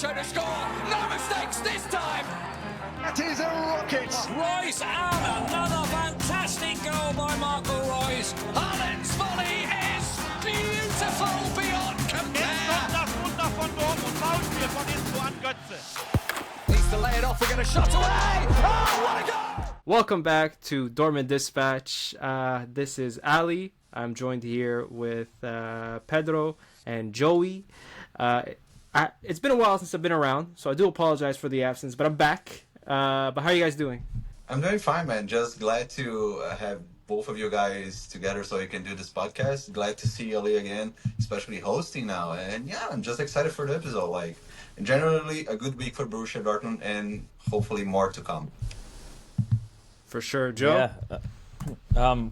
Sancho to score. No mistakes this time. That is a rocket. Royce and another fantastic goal by Marco Royce. Haaland's volley is beautiful beyond compare. Jetzt kommt das Wunder von Dortmund. Foulspiel von Inzo an Götze. Needs to lay it off. We're going to shot away. Oh, what a goal! Welcome back to Dortmund Dispatch. This is Ali. I'm joined here with Pedro and Joey. It's been a while since I've been around, so I do apologize for the absence, but I'm back. But how are you guys doing? I'm doing fine, man. Just glad to have both of you guys together so you can do this podcast. Glad to see Ali again, especially hosting now. And yeah, I'm just excited for the episode. Like, generally a good week for Borussia Dortmund and hopefully more to come. For sure. Joe? Yeah.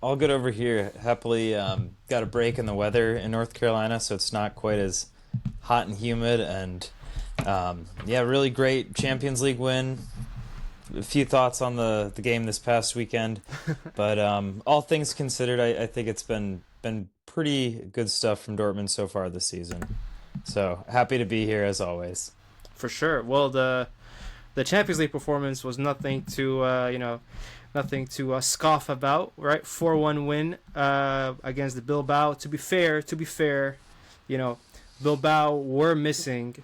All good over here. Happily got a break in the weather in North Carolina, so it's not quite as hot and humid. And really great Champions League win. A few thoughts on the game this past weekend. But all things considered, I think it's been pretty good stuff from Dortmund so far this season. So happy to be here as always. For sure. Well, the Champions League performance was nothing to scoff about, right? 4-1 win against the Bilbao. To be fair, Bilbao were missing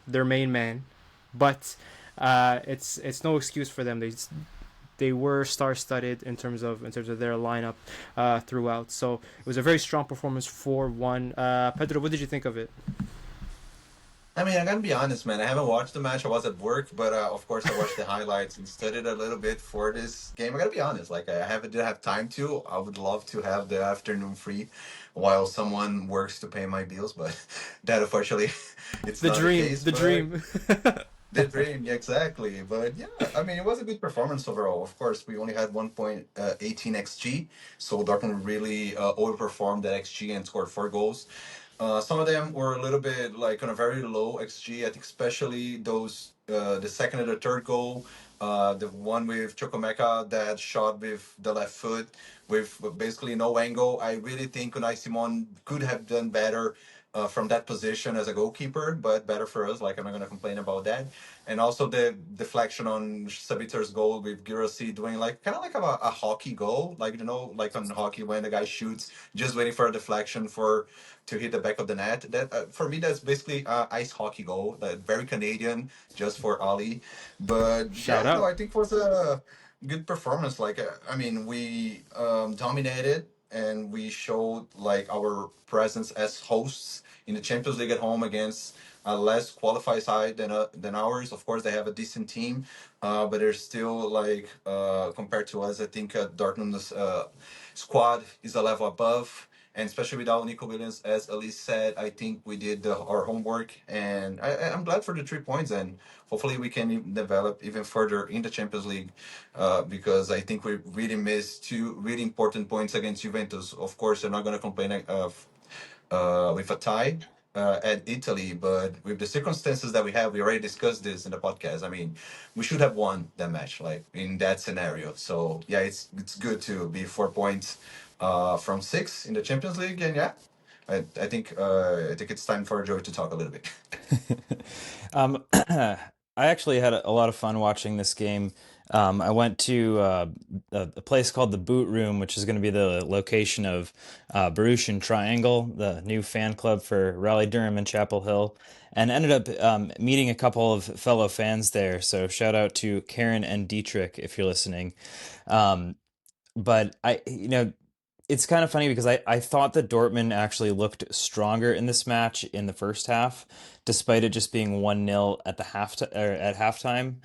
their main man, but it's no excuse for them. They were star-studded in terms of their lineup throughout. So it was a very strong performance. 4-1. Pedro, what did you think of it? I mean, I gotta be honest, man. I haven't watched the match. I was at work, but of course I watched the highlights and studied a little bit for this game. I gotta be honest, like didn't have time to. I would love to have the afternoon free while someone works to pay my bills, but that unfortunately it's the not dream. the case. The dream. The dream, yeah, exactly. But yeah, I mean, it was a good performance overall. Of course, we only had 1.18 xG, so Dortmund really overperformed that xG and scored 4 goals. Some of them were a little bit like on a very low xG. I think especially those the second and the third goal, the one with Chukwuemeka that shot with the left foot with basically no angle. I really think Unai Simon could have done better from that position as a goalkeeper, but better for us. Like, I'm not going to complain about that. And also the deflection on Sabitser's goal with Girassi doing like kind of like a hockey goal, like like on hockey when the guy shoots, just waiting for a deflection to hit the back of the net. That for me, that's basically ice hockey goal. That very Canadian, just for Ali. But Shout out. No, I think it was a good performance. Like, I mean, we dominated and we showed like our presence as hosts in the Champions League at home against a less qualified side than ours. Of course, they have a decent team, but they're still like compared to us. I think Dortmund's squad is a level above, and especially without Nico Williams, as Elise said, I think we did our homework, and I'm glad for the 3 points, and hopefully we can develop even further in the Champions League, because I think we really missed 2 really important points against Juventus. Of course, they're not going to complain with a tie at Italy, but with the circumstances that we have, we already discussed this in the podcast. I mean, we should have won that match, like in that scenario. So yeah, it's good to be 4 points from 6 in the Champions League, and yeah, I think it's time for Joey to talk a little bit. I actually had a lot of fun watching this game. I went to a place called the Boot Room, which is going to be the location of Borussia Triangle, the new fan club for Raleigh Durham and Chapel Hill, and ended up meeting a couple of fellow fans there. So shout out to Karen and Dietrich if you're listening. But it's kind of funny because I thought that Dortmund actually looked stronger in this match in the first half, despite it just being 1-0 at at halftime.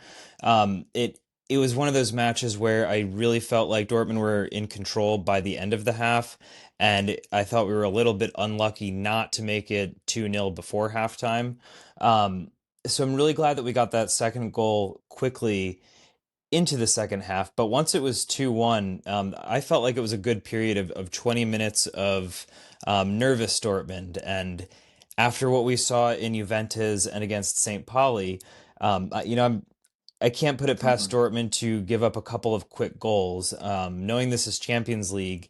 It was one of those matches where I really felt like Dortmund were in control by the end of the half, and I thought we were a little bit unlucky not to make it 2-0 before halftime. So I'm really glad that we got that second goal quickly into the second half, but once it was 2-1, I felt like it was a good period of 20 minutes of nervous Dortmund. And after what we saw in Juventus and against St. Pauli, I can't put it past Dortmund to give up a couple of quick goals. Knowing this is Champions League,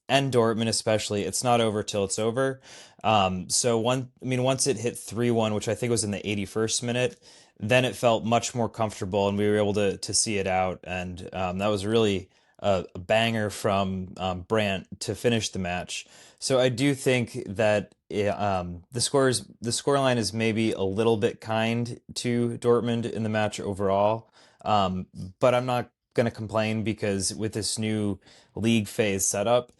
and Dortmund especially, it's not over till it's over. Once it hit 3-1, which I think was in the 81st minute, then it felt much more comfortable, and we were able to see it out. And that was really a banger from Brandt to finish the match. So I do think that the scoreline is maybe a little bit kind to Dortmund in the match overall, um, but I'm not going to complain because with this new league phase setup,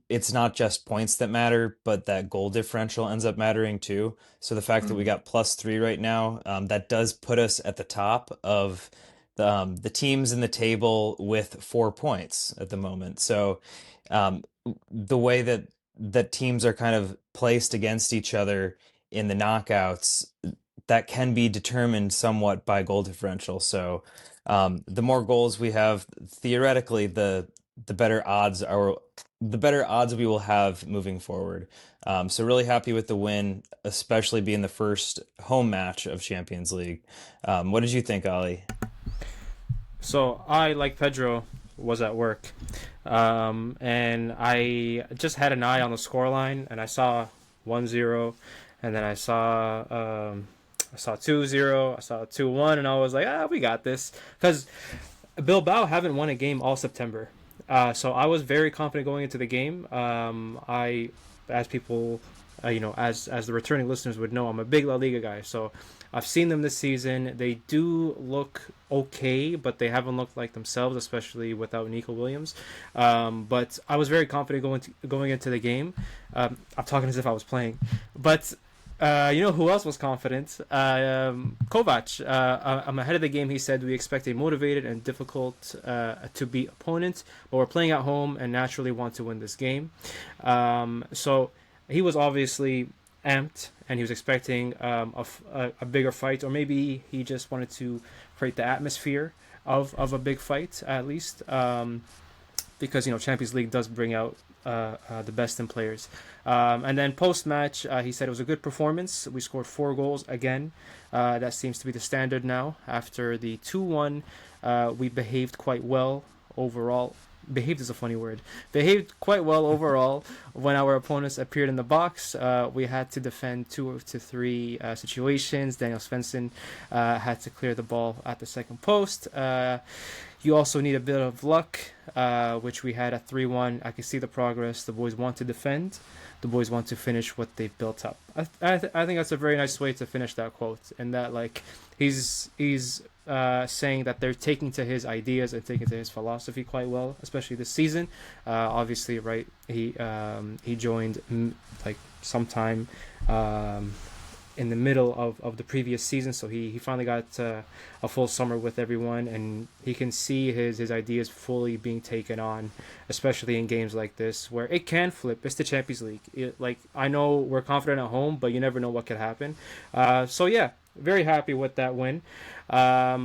it's not just points that matter, but that goal differential ends up mattering too. So the fact that we got +3 right now, that does put us at the top of the teams in the table with 4 points at the moment. So um, the way that teams are kind of placed against each other in the knockouts, that can be determined somewhat by goal differential. So the more goals we have, theoretically, the better odds we will have moving forward. So really happy with the win, especially being the first home match of Champions League. What did you think, Ali? So I, like Pedro, was at work, and I just had an eye on the scoreline, and I saw 1-0, and then I saw 2-0, I saw 2-1, and I was like, we got this, because Bilbao haven't won a game all September. So I was very confident going into the game. As people, as the returning listeners would know, I'm a big La Liga guy. So I've seen them this season. They do look okay, but they haven't looked like themselves, especially without Nico Williams. But I was very confident going into the game. I'm talking as if I was playing, but. Who else was confident? Kovac. I'm ahead of the game. He said we expect a motivated and difficult to beat opponent, but we're playing at home and naturally want to win this game. So he was obviously amped and he was expecting a bigger fight, or maybe he just wanted to create the atmosphere of a big fight at least, because Champions League does bring out the best in players. And then post-match, he said it was a good performance. We scored 4 goals again. That seems to be the standard now. After the 2-1, we behaved quite well overall. Behaved is a funny word. Behaved quite well overall when our opponents appeared in the box. We had to defend 2 to 3 situations. Daniel Svensson had to clear the ball at the second post. You also need a bit of luck, which we had at 3-1. I can see the progress. The boys want to defend. The boys want to finish what they've built up. I think that's a very nice way to finish that quote. And that, like, he's saying that they're taking to his ideas and taking to his philosophy quite well, especially this season. Obviously, right, he joined like sometime in the middle of the previous season, so he finally got a full summer with everyone, and he can see his ideas fully being taken on, especially in games like this where it can flip. It's the Champions League. I know we're confident at home, but you never know what could happen. So yeah, very happy with that win, I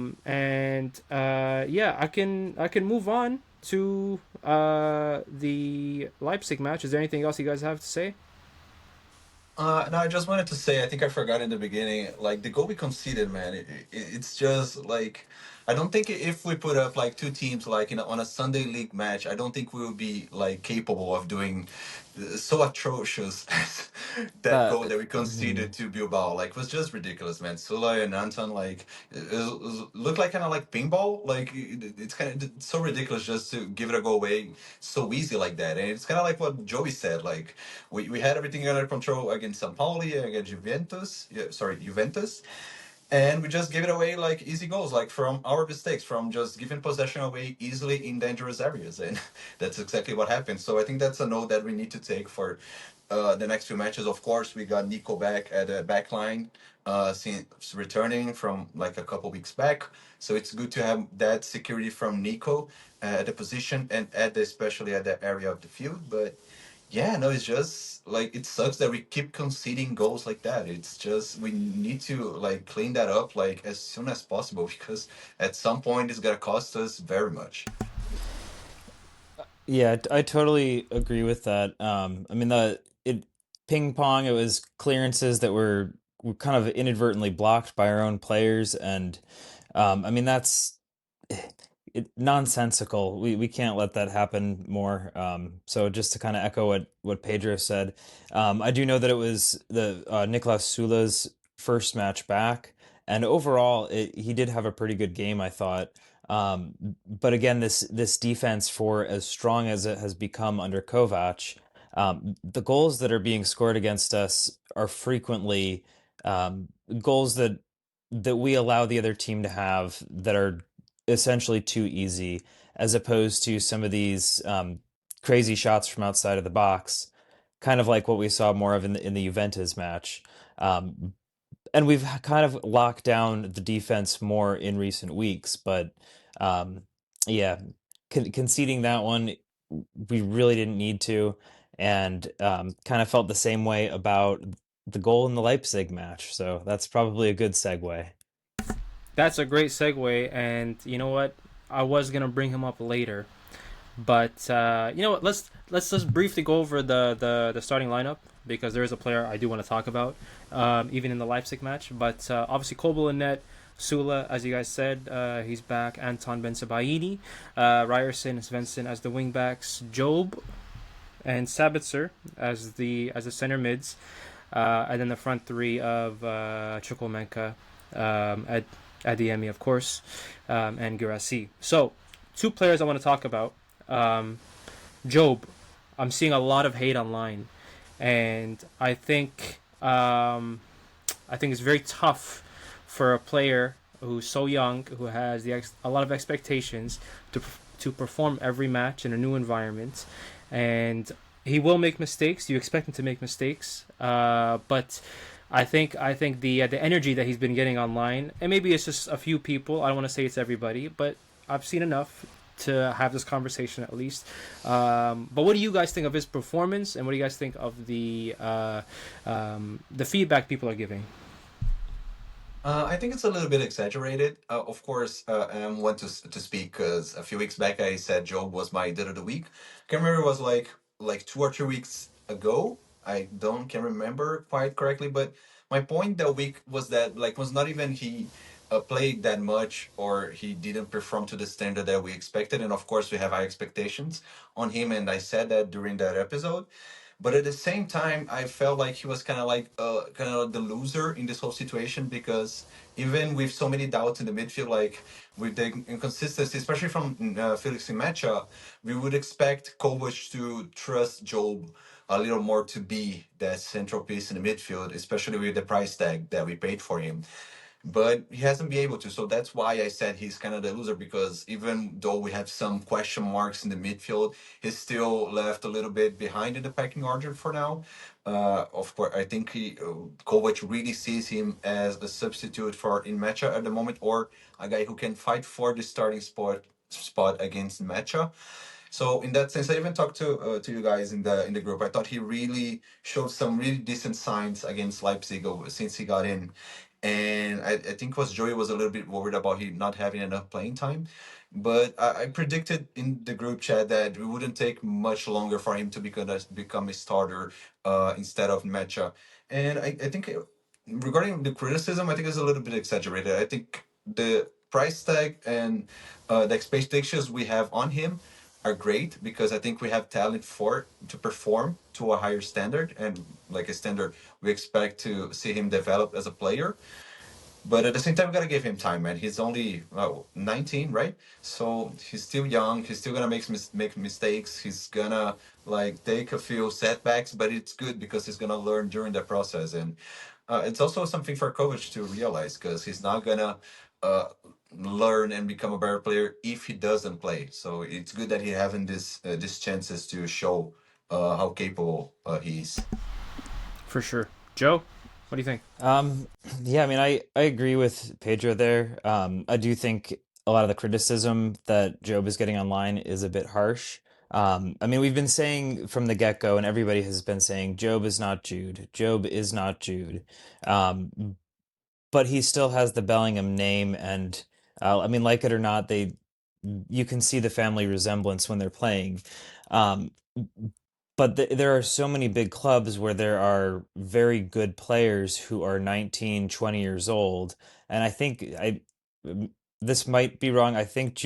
can move on to the Leipzig match. Is there anything else you guys have to say? No, I just wanted to say, I think I forgot in the beginning, like the goal we conceded, man, it's just like, I don't think if we put up like two teams like on a Sunday league match, I don't think we would be like capable of doing so atrocious as that Uh, goal that we conceded to Bilbao. Like, it was just ridiculous, man. Sula and Anton, like, looked like kind of like pinball. Like, it's kind of so ridiculous just to give it a go away so easy like that. And it's kind of like what Joey said, like, we had everything under control against São Paulo, against Juventus. Yeah, sorry, Juventus. And we just gave it away like easy goals, like from our mistakes, from just giving possession away easily in dangerous areas. And that's exactly what happened. So I think that's a note that we need to take for the next few matches. Of course, we got Nico back at the back line, since returning from like a couple weeks back. So it's good to have that security from Nico at the position and especially at the area of the field. But yeah, no, it's just like it sucks that we keep conceding goals like that. It's just we need to like clean that up like as soon as possible because at some point it's gonna cost us very much. Yeah, I totally agree with that. I mean, the it ping pong. It was clearances that were kind of inadvertently blocked by our own players, and I mean, that's nonsensical. We can't let that happen more. So just to kind of echo what Pedro said, I do know that it was the Niklas Sula's first match back, and overall, he did have a pretty good game, I thought. But again, this defense, for as strong as it has become under Kovac, the goals that are being scored against us are frequently goals that we allow the other team to have that are essentially too easy, as opposed to some of these crazy shots from outside of the box, kind of like what we saw more of in the Juventus match. And we've kind of locked down the defense more in recent weeks, but um, yeah, conceding that one, we really didn't need to, and kind of felt the same way about the goal in the Leipzig match. So that's probably a good segue. That's a great segue, and you know what? I was gonna bring him up later, but you know what? Let's just briefly go over the starting lineup because there is a player I do want to talk about, even in the Leipzig match. But obviously, Kobel in net, Sula, as you guys said, he's back. Anton Bensebaini, Ryerson, Svensson as the wingbacks, Job and Sabitzer as the center mids, and then the front three of Chukwuemeka, Adeyemi, of course, and Girassi. So, two players I want to talk about. Job, I'm seeing a lot of hate online, and I think it's very tough for a player who's so young, who has a lot of expectations to perform every match in a new environment, and he will make mistakes. You expect him to make mistakes, but I think the energy that he's been getting online, and maybe it's just a few people. I don't want to say it's everybody, but I've seen enough to have this conversation at least. But what do you guys think of his performance, and what do you guys think of the feedback people are giving? I think it's a little bit exaggerated. Of course, I want to speak because a few weeks back I said Job was my did of the week. Can't remember, it was like 2 or 3 weeks ago. I don't can remember quite correctly, but my point that week was that like was not even he played that much or he didn't perform to the standard that we expected, and of course we have high expectations on him, and I said that during that episode. But at the same time, I felt like he was kind of the loser in this whole situation because even with so many doubts in the midfield, like with the inconsistency, especially from Felix Imecha, we would expect Kovac to trust Job a little more to be that central piece in the midfield, especially with the price tag that we paid for him, but he hasn't been able to. So that's why I said he's kind of the loser, because even though we have some question marks in the midfield, he's still left a little bit behind in the pecking order for now. Of course, I think Kovac really sees him as a substitute for Inmecha at the moment, or a guy who can fight for the starting spot against Mecha. So in that sense, I even talked to you guys in the group. I thought he really showed some really decent signs against Leipzig since he got in, and I think was Joey was a little bit worried about him not having enough playing time. But I predicted in the group chat that it wouldn't take much longer for him to become a starter instead of Mecha. And I think regarding the criticism, I think it's a little bit exaggerated. I think the price tag and the expectations we have on him are great because I think we have talent for to perform to a higher standard, and like a standard we expect to see him develop as a player. But at the same time, we gotta give him time, man. He's only 19, right? So he's still young. He's still gonna make mistakes. He's gonna like take a few setbacks, but it's good because he's gonna learn during the process. And it's also something for coach to realize because he's not gonna uh, learn and become a better player if he doesn't play. So it's good that he having these chances to show how capable he is. For sure, Joe. What do you think? Um, yeah, I mean, I agree with Pedro there. I do think a lot of the criticism that Job is getting online is a bit harsh. I mean, we've been saying from the get-go, and everybody has been saying Job is not Jude. Job is not Jude. But he still has the Bellingham name, and I mean, like it or not, you can see the family resemblance when they're playing. Um, but there are so many big clubs where there are very good players who are 19, 20 years old, and I think this might be wrong. I think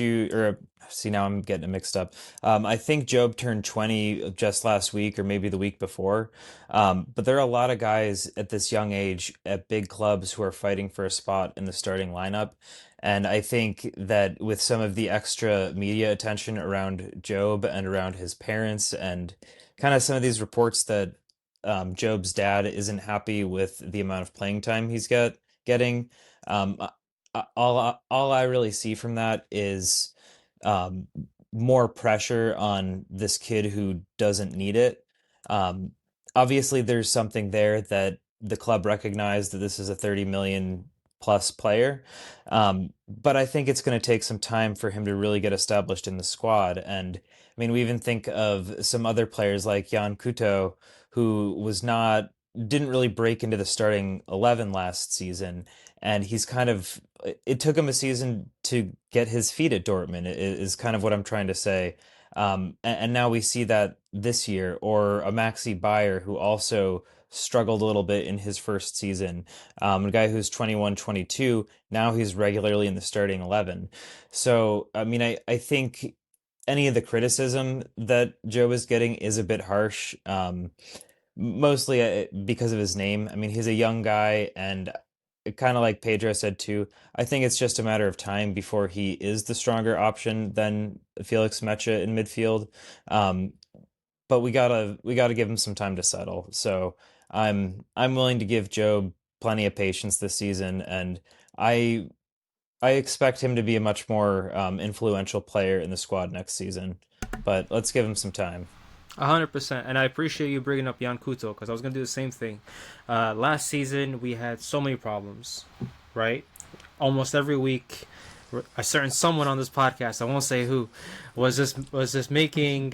see, now I'm getting it mixed up. I think Job turned 20 just last week or maybe the week before. But there are a lot of guys at this young age at big clubs who are fighting for a spot in the starting lineup. And I think that with some of the extra media attention around Job and around his parents, and kind of some of these reports that Job's dad isn't happy with the amount of playing time getting. Um, all I really see from that is um, more pressure on this kid who doesn't need it. Um, Obviously, there's something there that the club recognized that this is a 30 million plus player. But I think it's going to take some time for him to really get established in the squad. And I mean, we even think of some other players like Jan Kuto, who didn't really break into the starting 11 last season. And it took him a season to get his feet at Dortmund, is kind of what I'm trying to say. And now we see that this year, or a Maxi Bayer who also struggled a little bit in his first season. A guy who's 21, 22, now he's regularly in the starting 11. So, I mean, I think any of the criticism that Joe is getting is a bit harsh, mostly because of his name. I mean, he's a young guy, and kind of like Pedro said too, I think it's just a matter of time before he is the stronger option than Felix Mecha in midfield. Um, but we gotta give him some time to settle. So I'm willing to give Job plenty of patience this season, and I I expect him to be a much more influential player in the squad next season. But let's give him some time. 100%, and I appreciate you bringing up Jan Kuto because I was gonna do the same thing. Last season we had so many problems, right? Almost every week, a certain someone on this podcast, I won't say who, was making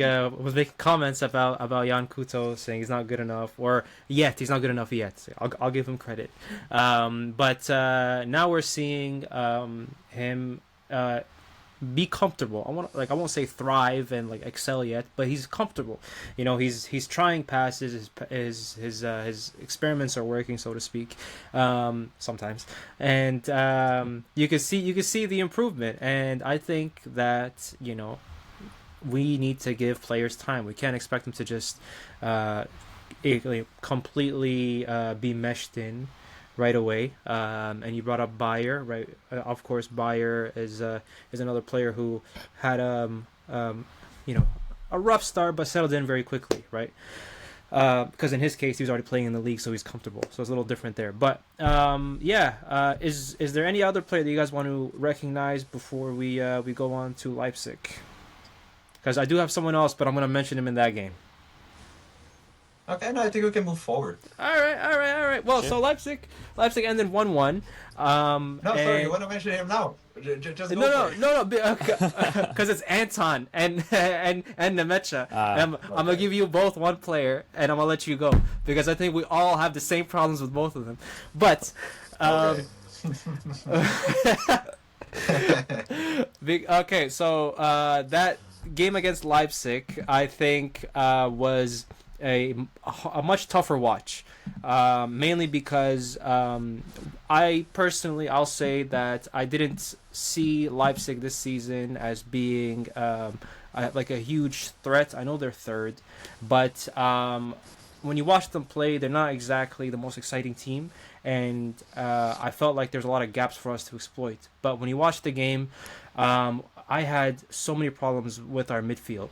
comments about Jan Kuto, saying he's not good enough, or he's not good enough yet. I'll give him credit, but now we're seeing him. Be comfortable. I won't say thrive and like excel yet, but he's comfortable. You know, he's trying passes. His experiments are working, so to speak, sometimes, and you can see the improvement. And I think that we need to give players time. We can't expect them to just completely be meshed in right away. And you brought up Bayer, right? Of course, Bayer is another player who had a rough start but settled in very quickly, right? Because in his case, he was already playing in the league, so he's comfortable. So it's a little different there. But is there any other player that you guys want to recognize before we go on to Leipzig? Because I do have someone else, but I'm going to mention him in that game. Okay, no, I think we can move forward. All right. Well, Sure. So Leipzig ended 1-1. Sorry, you want to mention him now? Just go No, for it. no, because it's Anton and Nemecha. I'm gonna give you both one player, and I'm gonna let you go because I think we all have the same problems with both of them. But okay, so that game against Leipzig, I think, was a much tougher watch, mainly because I'll say that I didn't see Leipzig this season as being like a huge threat. I know they're third, but when you watch them play, they're not exactly the most exciting team, and I felt like there's a lot of gaps for us to exploit. But when you watch the game, I had so many problems with our midfield.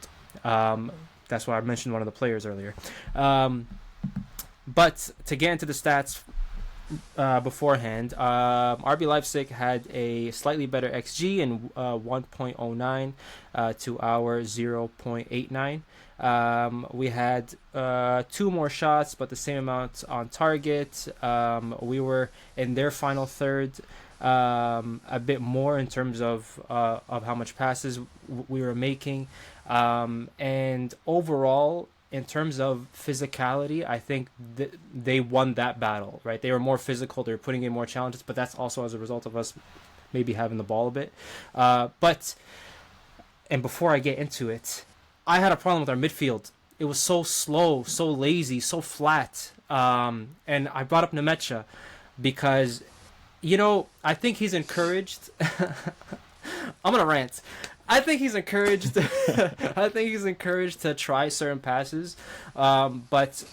That's why I mentioned one of the players earlier. But to get into the stats beforehand, RB Leipzig had a slightly better XG in 1.09 to our 0.89. We had 2 more shots, but the same amount on target. We were in their final third a bit more in terms of how much passes we were making. And overall, in terms of physicality, I think they won that battle, right? They were more physical. They were putting in more challenges, but that's also as a result of us maybe having the ball a bit. And before I get into it, I had a problem with our midfield. It was so slow, so lazy, so flat. And I brought up Nemecha because I think he's encouraged. I'm gonna rant. I think he's encouraged. I think he's encouraged to try certain passes, but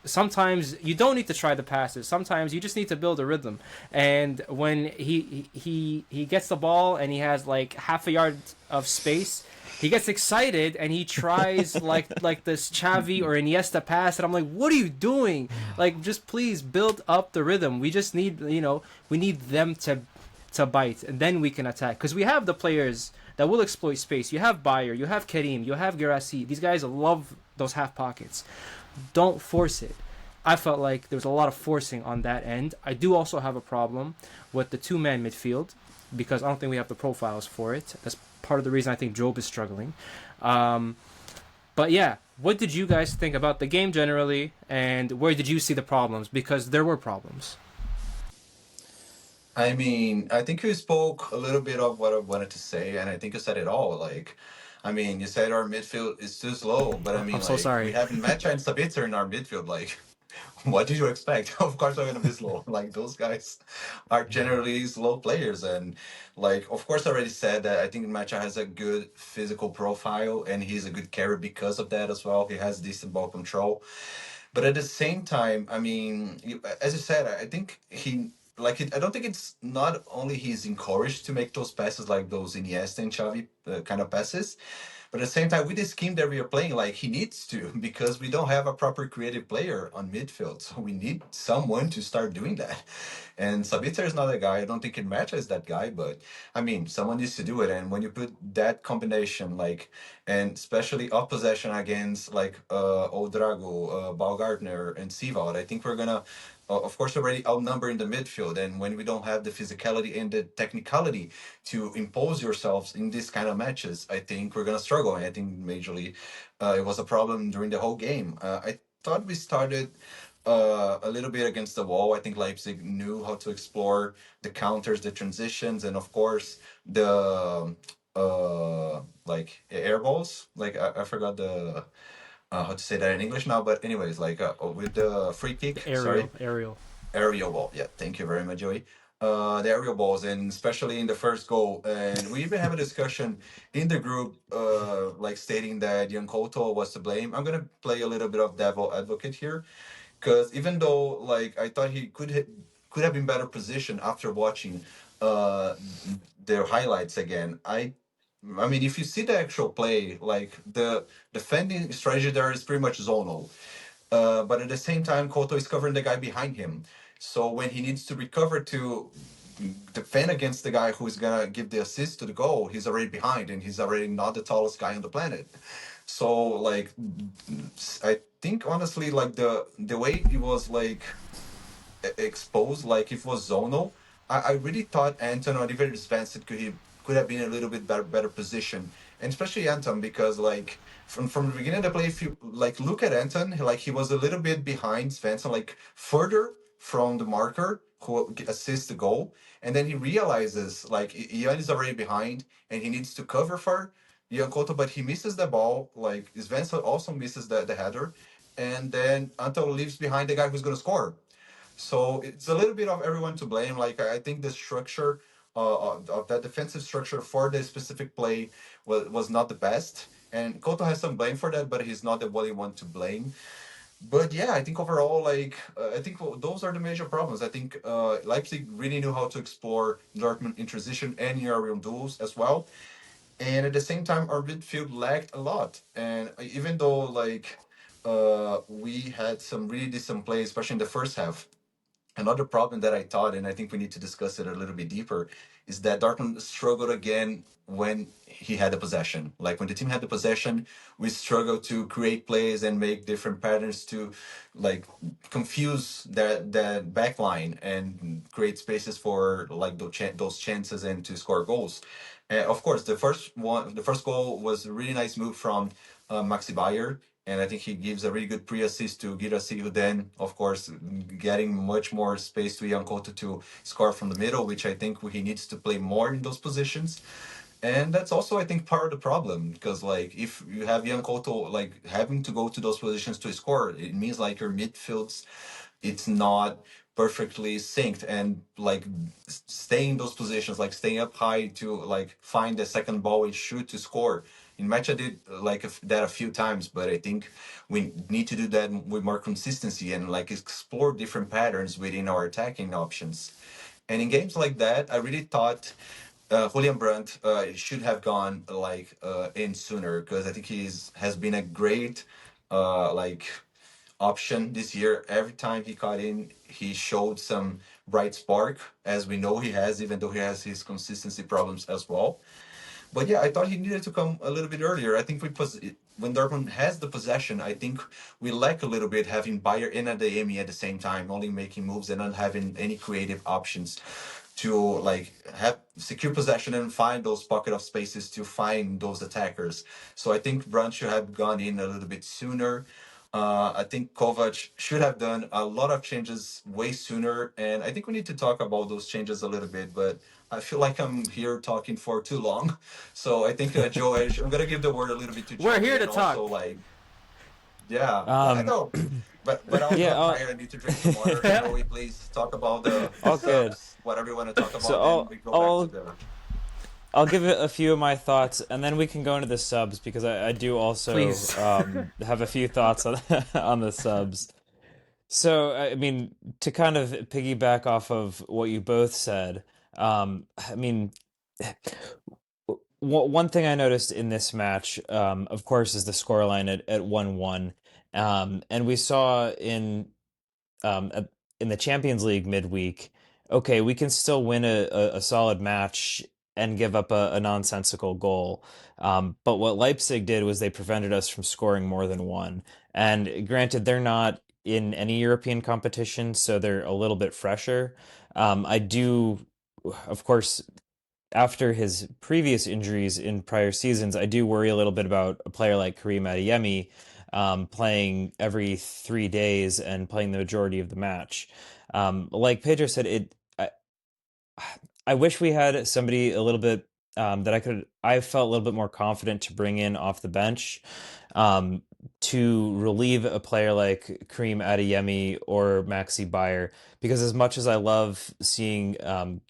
sometimes you don't need to try the passes. Sometimes you just need to build a rhythm. And when he gets the ball and he has like half a yard of space, he gets excited and he tries like this Xavi or Iniesta pass, and I'm like, what are you doing? Like, just please build up the rhythm. We just need we need them to bite, and then we can attack, because we have the players that will exploit space. You have Bayer, you have Karim, you have Girassi. These guys love those half pockets. Don't force it. I felt like there was a lot of forcing on that end. I do also have a problem with the two-man midfield, because I don't think we have the profiles for it. That's part of the reason I think Job is struggling. But yeah, what did you guys think about the game generally, and where did you see the problems? Because there were problems. I mean, I think you spoke a little bit of what I wanted to say, and I think you said it all. Like, I mean, you said our midfield is too slow, but I I'm mean, so like, we sorry. have Mecha and Sabitzer in our midfield. Like, what did you expect? Of course, they're gonna be slow. Like, those guys are generally slow players, and like, of course, I already said that I think Mecha has a good physical profile, and he's a good carry because of that as well. He has decent ball control. But at the same time, I mean, as you said, I think I don't think it's not only he's encouraged to make those passes like those Iniesta and Xavi kind of passes, but at the same time, with the scheme that we are playing, like he needs to, because we don't have a proper creative player on midfield. So we need someone to start doing that. And Sabitzer is not a guy. I don't think it matches that guy, but I mean, someone needs to do it. And when you put that combination, like, and especially up possession against like Odrago, Baumgartner, and Sivald, I think we're gonna of course, already outnumbered in the midfield. And when we don't have the physicality and the technicality to impose yourselves in these kind of matches, I think we're going to struggle. And I think majorly it was a problem during the whole game. I thought we started a little bit against the wall. I think Leipzig knew how to explore the counters, the transitions, and of course, the like air balls. Like, I forgot the how to say that in English now, but anyways, like with the free kick, The sorry, aerial. aerial ball. Yeah, thank you very much, Joey. The aerial balls, and especially in the first goal, and we even have a discussion in the group, like stating that Jan Couto was to blame. I'm gonna play a little bit of devil advocate here, because even though like I thought he could have been better positioned after watching uh their highlights again. I mean, if you see the actual play, like the defending strategy there is pretty much zonal. But at the same time, Koto is covering the guy behind him. So when he needs to recover to defend against the guy who's gonna give the assist to the goal, he's already behind, and he's already not the tallest guy on the planet. So like, I think honestly, like the way he was like exposed, like if it was zonal, I really thought Anton or even Svensson could have been a little bit better position, and especially Anton, because like from the beginning of the play, if you like look at Anton, like he was a little bit behind Svensson, like further from the marker who assists the goal, and then he realizes like Ian is already behind and he needs to cover for Ian Koto, but he misses the ball. Like Svensson also misses the header, and then Anton leaves behind the guy who's gonna score. So it's a little bit of everyone to blame. Like I think the structure of that defensive structure for the specific play was not the best, and Koto has some blame for that, but he's not the only one to blame. But yeah, I think overall, like I think those are the major problems. I think Leipzig really knew how to explore Dortmund in transition and in aerial duels as well, and at the same time, our midfield lagged a lot. And even though like we had some really decent plays, especially in the first half, another problem that I thought, and I think we need to discuss it a little bit deeper, is that Dortmund struggled again when he had the possession. Like when the team had the possession, we struggled to create plays and make different patterns to like confuse that back line and create spaces for like those chances and to score goals. Of course, the first goal was a really nice move from Maxi Bayer, and I think he gives a really good pre-assist to Girassi, who then, of course, getting much more space to Yankoto to score from the middle, which I think he needs to play more in those positions. And that's also, I think, part of the problem, because like if you have Yankoto like having to go to those positions to score, it means like your midfields, it's not perfectly synced and like stay in those positions, like staying up high to like find the second ball and shoot to score. In match, I did like that a few times, but I think we need to do that with more consistency and like explore different patterns within our attacking options. And in games like that, I really thought Julian Brandt should have gone in sooner because I think has been a great like option this year. Every time he got in, he showed some bright spark, as we know he has, even though he has his consistency problems as well. But yeah, I thought he needed to come a little bit earlier. I think when Dortmund has the possession, I think we lack a little bit having Bayer and Adeyemi at the same time, only making moves and not having any creative options to like have secure possession and find those pocket of spaces to find those attackers. So I think Brandt should have gone in a little bit sooner. I think Kovac should have done a lot of changes way sooner, and I think we need to talk about those changes a little bit. But I feel like I'm here talking for too long, so I think Joe, I'm gonna give the word a little bit to Joe. We're here to and talk. also like, yeah, I know, but also Yeah, I'm tired. I need to drink some water. Joey, please talk about the all good. subs, whatever you want to talk about. So Then we go back to the. I'll give it a few of my thoughts, and then we can go into the subs because I do also Please. have a few thoughts on on the subs. So, I mean, to kind of piggyback off of what you both said, I mean, one thing I noticed in this match, of course, is the scoreline at 1-1. And we saw um, at- in the Champions League midweek, okay, we can still win a solid match and give up a nonsensical goal. But what Leipzig did was they prevented us from scoring more than one. And granted, they're not in any European competition, so they're a little bit fresher. I do, of course, after his previous injuries in prior seasons, I do worry a little bit about a player like Karim Adeyemi playing every 3 days and playing the majority of the match. Like Pedro said, I wish we had somebody a little bit I felt a little bit more confident to bring in off the bench um, to relieve a player like Karim Adeyemi or Maxi Bayer. Because as much as I love seeing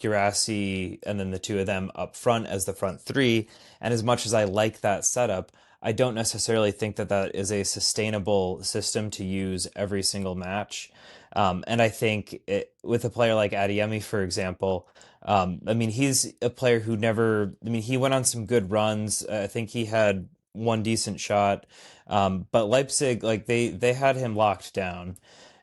Guirassy and then the two of them up front as the front three, and as much as I like that setup, I don't necessarily think that that is a sustainable system to use every single match. And I think with a player like Adeyemi, for example, I mean, he's a player who never, I mean, he went on some good runs. I think he had one decent shot. But Leipzig, like they had him locked down.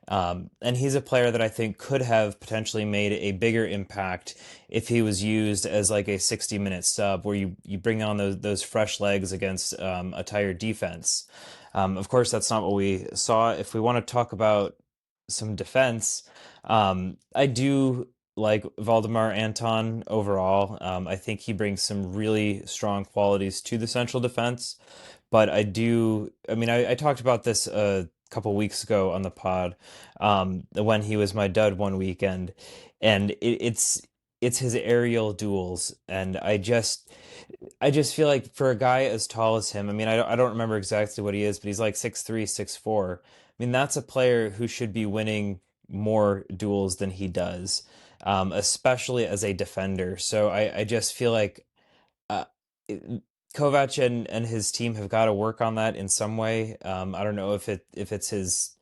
And he's a player that I think could have potentially made a bigger impact if he was used as like a 60-minute sub where you bring on those fresh legs against a tired defense. Of course, that's not what we saw. If we want to talk about some defense, I do like Valdemar Anton overall. I think he brings some really strong qualities to the central defense. But I mean, I talked about this a couple weeks ago on the pod when he was my dud one weekend, and it's his aerial duels, and I just feel like for a guy as tall as him, I mean, I don't remember exactly what he is, but he's like 6'3", 6'4". I mean, that's a player who should be winning more duels than he does, especially as a defender. So I just feel like uh, it- Kovac and his team have got to work on that in some way. I don't know if it's his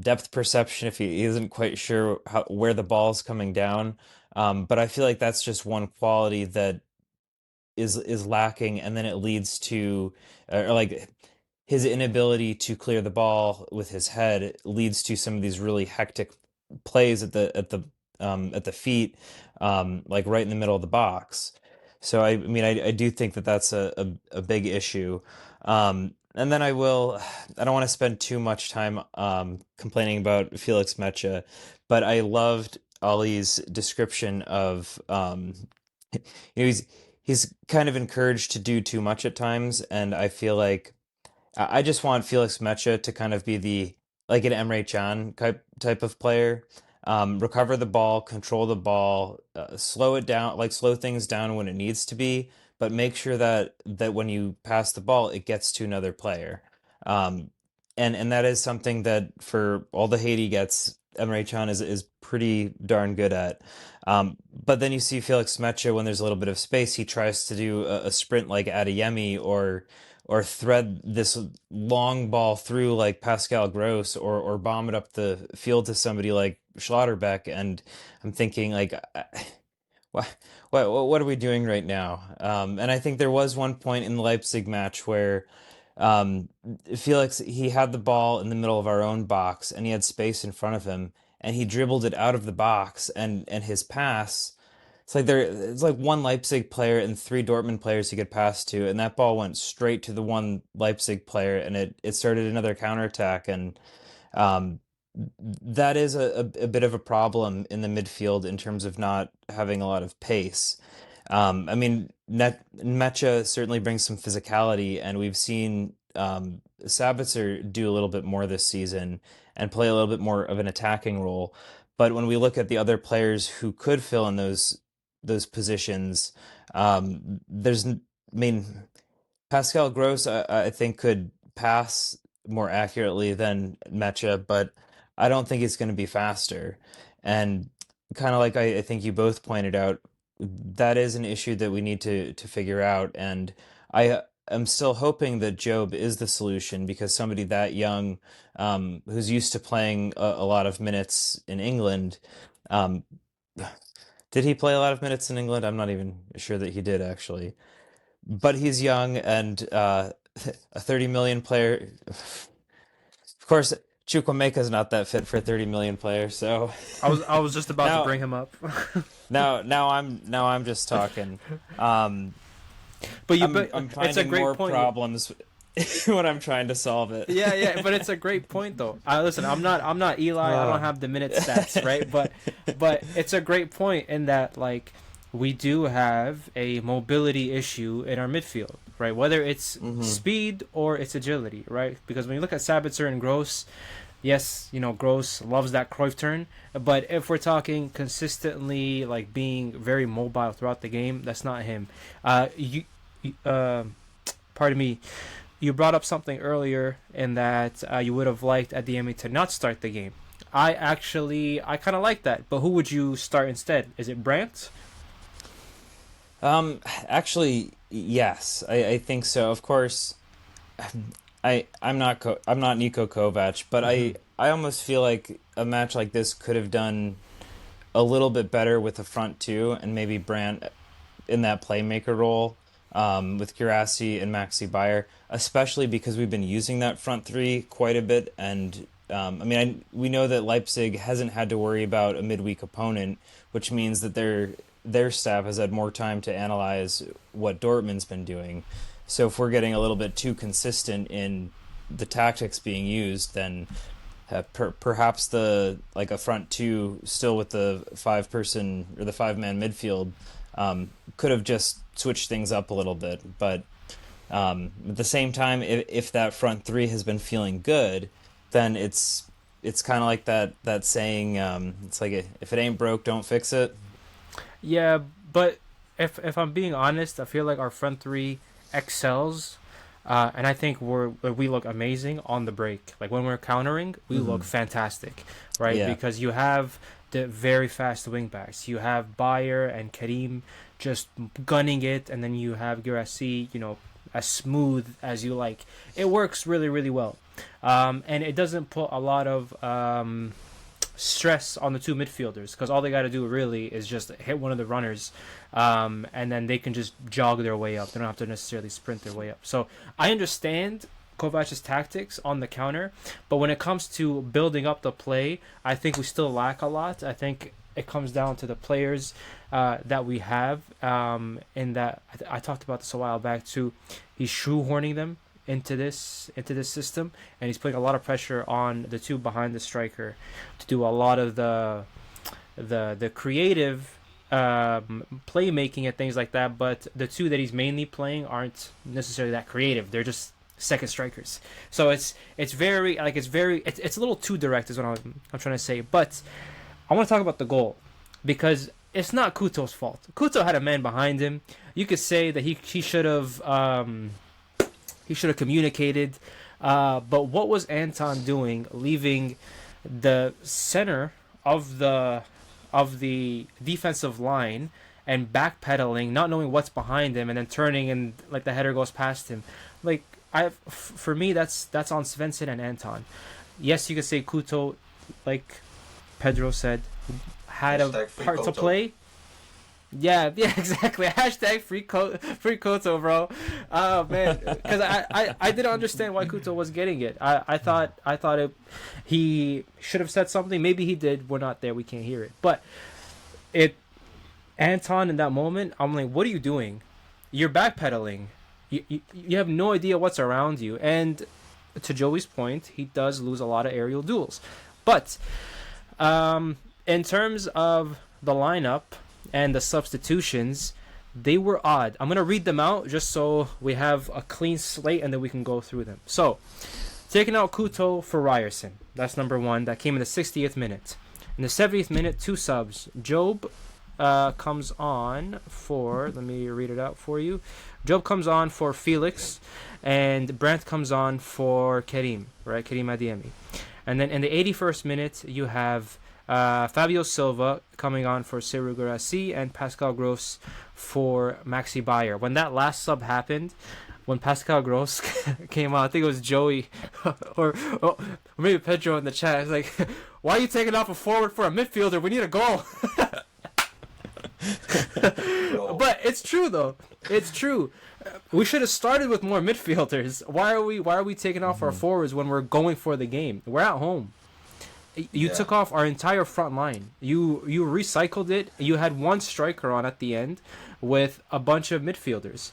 depth perception, if he isn't quite sure where the ball's coming down. But I feel like that's just one quality that is lacking, and then it leads to or like his inability to clear the ball with his head leads to some of these really hectic plays at the feet, like right in the middle of the box. So I mean I do think that that's a big issue. And then I don't want to spend too much time complaining about Felix Mecha, but I loved Ali's description of you know, he's kind of encouraged to do too much at times, and I feel like I just want Felix Mecha to kind of be the like an Emre Can type of player. Recover the ball, control the ball, slow it down, like slow things down when it needs to be, but make sure that when you pass the ball, it gets to another player. And that is something that for all the hate he gets Emre Can is pretty darn good at. But then you see Felix Metsche, when there's a little bit of space, he tries to do a sprint like Adeyemi, or thread this long ball through like Pascal Gross, or bomb it up the field to somebody like Schlotterbeck. And I'm thinking like, what what are we doing right now? And I think there was one point in the Leipzig match where um, Felix, he had the ball in the middle of our own box, and he had space in front of him, and he dribbled it out of the box, and his pass. It's like one Leipzig player and three Dortmund players he could pass to, and that ball went straight to the one Leipzig player, and it started another counterattack. And um, that is a bit of a problem in the midfield in terms of not having a lot of pace. I mean, Mecha certainly brings some physicality, and we've seen Sabitzer do a little bit more this season and play a little bit more of an attacking role. But when we look at the other players who could fill in those positions, I mean, Pascal Gross, I think, could pass more accurately than Mecha, but I don't think it's going to be faster. And kind of like I think you both pointed out, that is an issue that we need to figure out. And I am still hoping that Job is the solution, because somebody that young, who's used to playing a lot of minutes in England, um, did he play a lot of minutes in England? I'm not even sure that he did, actually. But he's young, and a 30 million player. Of course, Chukwuemeka's not that fit for a 30 million player. So I was just about now to bring him up. now I'm just talking. But I'm it's a finding great more point. problems when I'm trying to solve it. Yeah, but it's a great point though. Listen, I'm not Eli. I don't have the minute stats, right? But it's a great point in that, like, we do have a mobility issue in our midfield, right? Whether it's speed or it's agility, right? Because when you look at Sabitzer and Gross, yes, Gross loves that Cruyff turn, but if we're talking consistently, like, being very mobile throughout the game, that's not him. Pardon me. You brought up something earlier in that you would have liked Adeyemi to not start the game. I kind of like that, but who would you start instead? Is it Brandt? Actually, yes, I think so. Of course, I'm not Niko Kovac, but I almost feel like a match like this could have done a little bit better with the front two, and maybe Brandt in that playmaker role, with Guirassy and Maxi Bayer, especially because we've been using that front three quite a bit. And we know that Leipzig hasn't had to worry about a midweek opponent, which means that their staff has had more time to analyze what Dortmund's been doing. So if we're getting a little bit too consistent in the tactics being used, then perhaps a front two still with the 5-person or the 5-man midfield could have just switched things up a little bit. But at the same time, if that front three has been feeling good, then it's kind of like that saying, it's like, if it ain't broke, don't fix it. Yeah, but if I'm being honest, I feel like our front three excels, and I think we look amazing on the break. Like, when we're countering, we look fantastic, right? Yeah. Because you have the very fast wing backs. You have Bayer and Karim just gunning it, and then you have Guirassy, as smooth as you like. It works really, really well, and it doesn't put a lot of stress on the two midfielders, because all they got to do really is just hit one of the runners, and then they can just jog their way up. They don't have to necessarily sprint their way up. So I understand Kovac's tactics on the counter, but when it comes to building up the play, I think we still lack a lot. I think it comes down to the players that we have, in that I talked about this a while back too. He's shoehorning them into this system, and he's putting a lot of pressure on the two behind the striker to do a lot of the creative playmaking and things like that. But the two that he's mainly playing aren't necessarily that creative. They're just second strikers. So it's a little too direct is what I'm trying to say. But I want to talk about the goal, because it's not Kuto's fault. Kuto had a man behind him. You could say that he should have communicated, but what was Anton doing, leaving the center of the defensive line and backpedaling, not knowing what's behind him, and then turning and like the header goes past him. Like for me, that's on Svensson and Anton. Yes, you could say Kuto, like Pedro said, had a part to play. Yeah, exactly. Hashtag free Koto, bro. Oh man, because I didn't understand why Kuto was getting it. I thought he should have said something. Maybe he did. We're not there. We can't hear it. But Anton in that moment, I'm like, what are you doing? You're backpedaling. You have no idea what's around you. And to Joey's point, he does lose a lot of aerial duels. But in terms of the lineup and the substitutions, they were odd. I'm going to read them out just so we have a clean slate and then we can go through them. So, taking out Kuto for Ryerson. That's number one. That came in the 60th minute. In the 70th minute, 2 subs. Job comes on for... Let me read it out for you. Job comes on for Felix, and Brandt comes on for Kerim, right? Kerim Adiemi. And then in the 81st minute, you have Fabio Silva coming on for Seru Guirassy and Pascal Gross for Maxi Bayer. When that last sub happened, when Pascal Gross came out, I think it was Joey or maybe Pedro in the chat. It's like, why are you taking off a forward for a midfielder? We need a goal. But it's true though. It's true. We should have started with more midfielders. Why are we taking off our forwards when we're going for the game? We're at home. You took off our entire front line. You recycled it. You had one striker on at the end with a bunch of midfielders.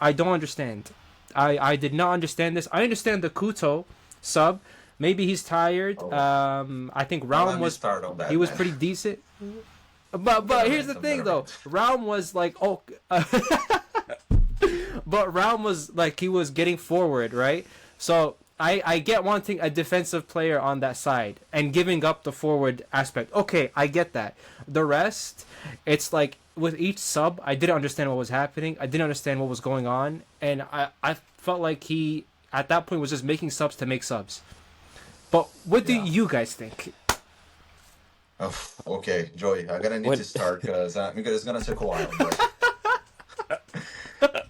I don't understand. I did not understand this. I understand the Kuto sub. Maybe he's tired. I think Raum was pretty decent. But here's the thing though. Raum was like but Raum was like he was getting forward, right? So I get wanting a defensive player on that side and giving up the forward aspect. Okay, I get that. The rest, it's like with each sub, I didn't understand what was happening. I didn't understand what was going on. And I felt like he, at that point, was just making subs to make subs. But what do you guys think? Oh, okay, Joey, I'm gonna need to start because it's gonna take a while. But...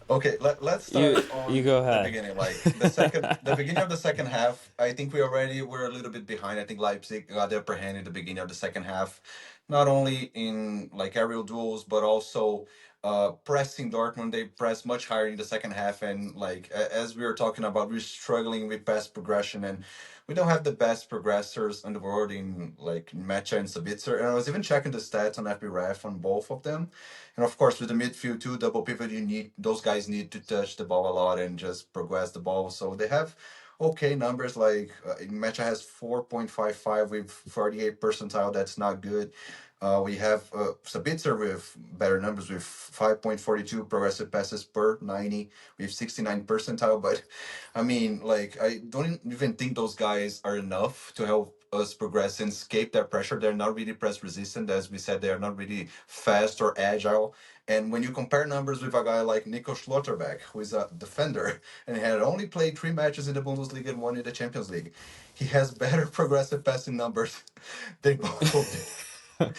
Okay, let's start you go ahead. The beginning. Like the beginning of the second half, I think were a little bit behind. I think Leipzig got the upper hand in the beginning of the second half, not only in like aerial duels, but also pressing Dortmund. They pressed much higher in the second half, and like as we were talking about, we're struggling with pass progression, and we don't have the best progressors in the world in like Mecha and Sabitzer. And I was even checking the stats on FBref on both of them. And of course, with the midfield too, double pivot, those guys need to touch the ball a lot and just progress the ball. So they have okay numbers. Like Mecha has 4.55 with 48 percentile. That's not good. We have Sabitzer with better numbers with 5.42 progressive passes per 90 with 69 percentile. But I mean, like, I don't even think those guys are enough to help us progress and escape that pressure. They're not really press resistant. As we said, they're not really fast or agile. And when you compare numbers with a guy like Nico Schlotterbeck, who is a defender and had only played 3 matches in the Bundesliga and 1 in the Champions League, he has better progressive passing numbers than both of them.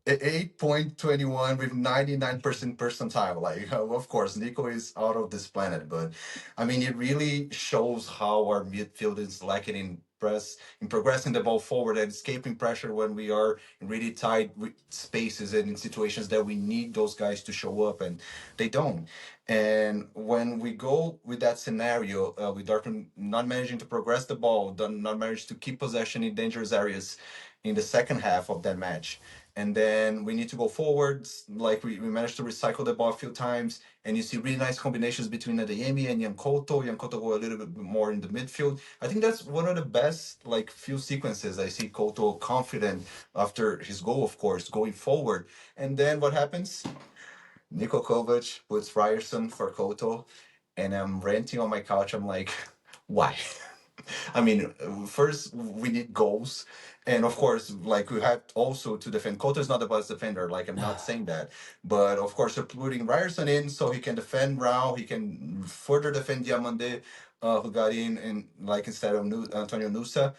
8.21 with 99% percentile. Like, of course, Nico is out of this planet, but I mean, it really shows how our midfield is lacking in progressing the ball forward and escaping pressure when we are in really tight spaces and in situations that we need those guys to show up, and they don't. And when we go with that scenario, with Dortmund not managing to progress the ball, not managing to keep possession in dangerous areas in the second half of that match, and then we need to go forwards. Like we managed to recycle the ball a few times, and you see really nice combinations between Adeyemi and Yankoto. Yankoto go a little bit more in the midfield. I think that's one of the best like few sequences. I see Koto confident after his goal, of course, going forward. And then what happens? Niko Kovac puts Ryerson for Koto, and I'm ranting on my couch. I'm like, why? I mean, first we need goals, and of course, like we have also to defend. Koto is not the best defender. Like I'm not saying that, but of course, you're putting Ryerson in so he can defend Rao. He can further defend Diamande, who got in and like instead of Antonio Nusa.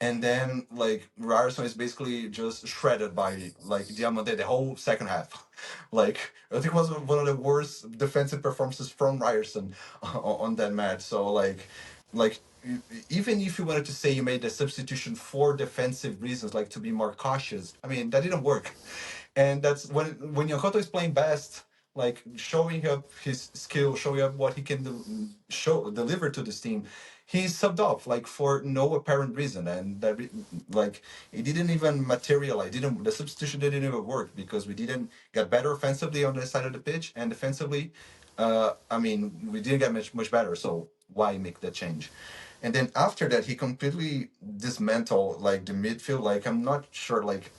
and then like Ryerson is basically just shredded by like Diamante the whole second half. Like I think it was one of the worst defensive performances from Ryerson on that match. So like even if you wanted to say you made the substitution for defensive reasons, like to be more cautious, I mean that didn't work. And that's when Yamamoto is playing best, like showing up his skill, showing up what he can deliver to this team. He's subbed off like for no apparent reason, and like it didn't even materialize. Didn't The substitution didn't even work because we didn't get better offensively on the side of the pitch, and defensively, I mean, we didn't get much better. So why make that change? And then after that, he completely dismantled like the midfield. Like I'm not sure like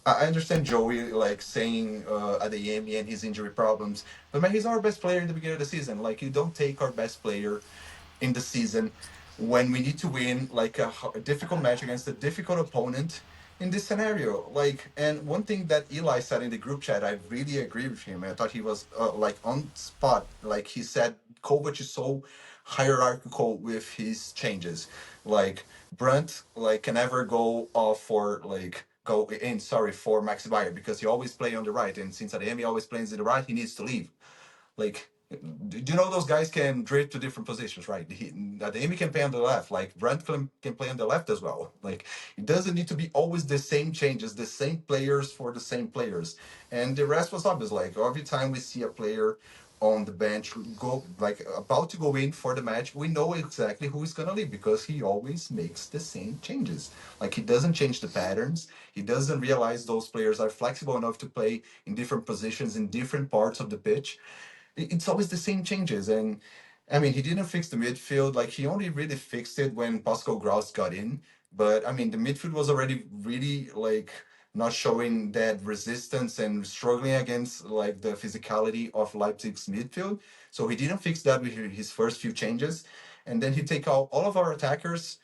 I understand Joey like saying Adeyemi and his injury problems, but man, he's our best player in the beginning of the season. Like you don't take our best player in the season when we need to win like a difficult match against a difficult opponent in this scenario. Like, and one thing that Eli said in the group chat, I really agree with him. I thought he was like on spot. Like he said, Kovac is so hierarchical with his changes. Like Brunt like can never go off for like go in sorry for Max Bayer because he always play on the right, and since Ademi always plays in the right, he needs to leave. Like, do you know those guys can drift to different positions, right? Ademi can play on the left, like Brent can play on the left as well. Like, it doesn't need to be always the same changes, the same players for the same players. And the rest was obvious. Like, every time we see a player on the bench go like about to go in for the match, we know exactly who is gonna leave because he always makes the same changes. Like he doesn't change the patterns. He doesn't realize those players are flexible enough to play in different positions in different parts of the pitch. It's always the same changes. And I mean, he didn't fix the midfield. Like he only really fixed it when Pascal Gross got in. But I mean, the midfield was already really like not showing that resistance and struggling against like the physicality of Leipzig's midfield. So he didn't fix that with his first few changes. And then he take out all of our attackers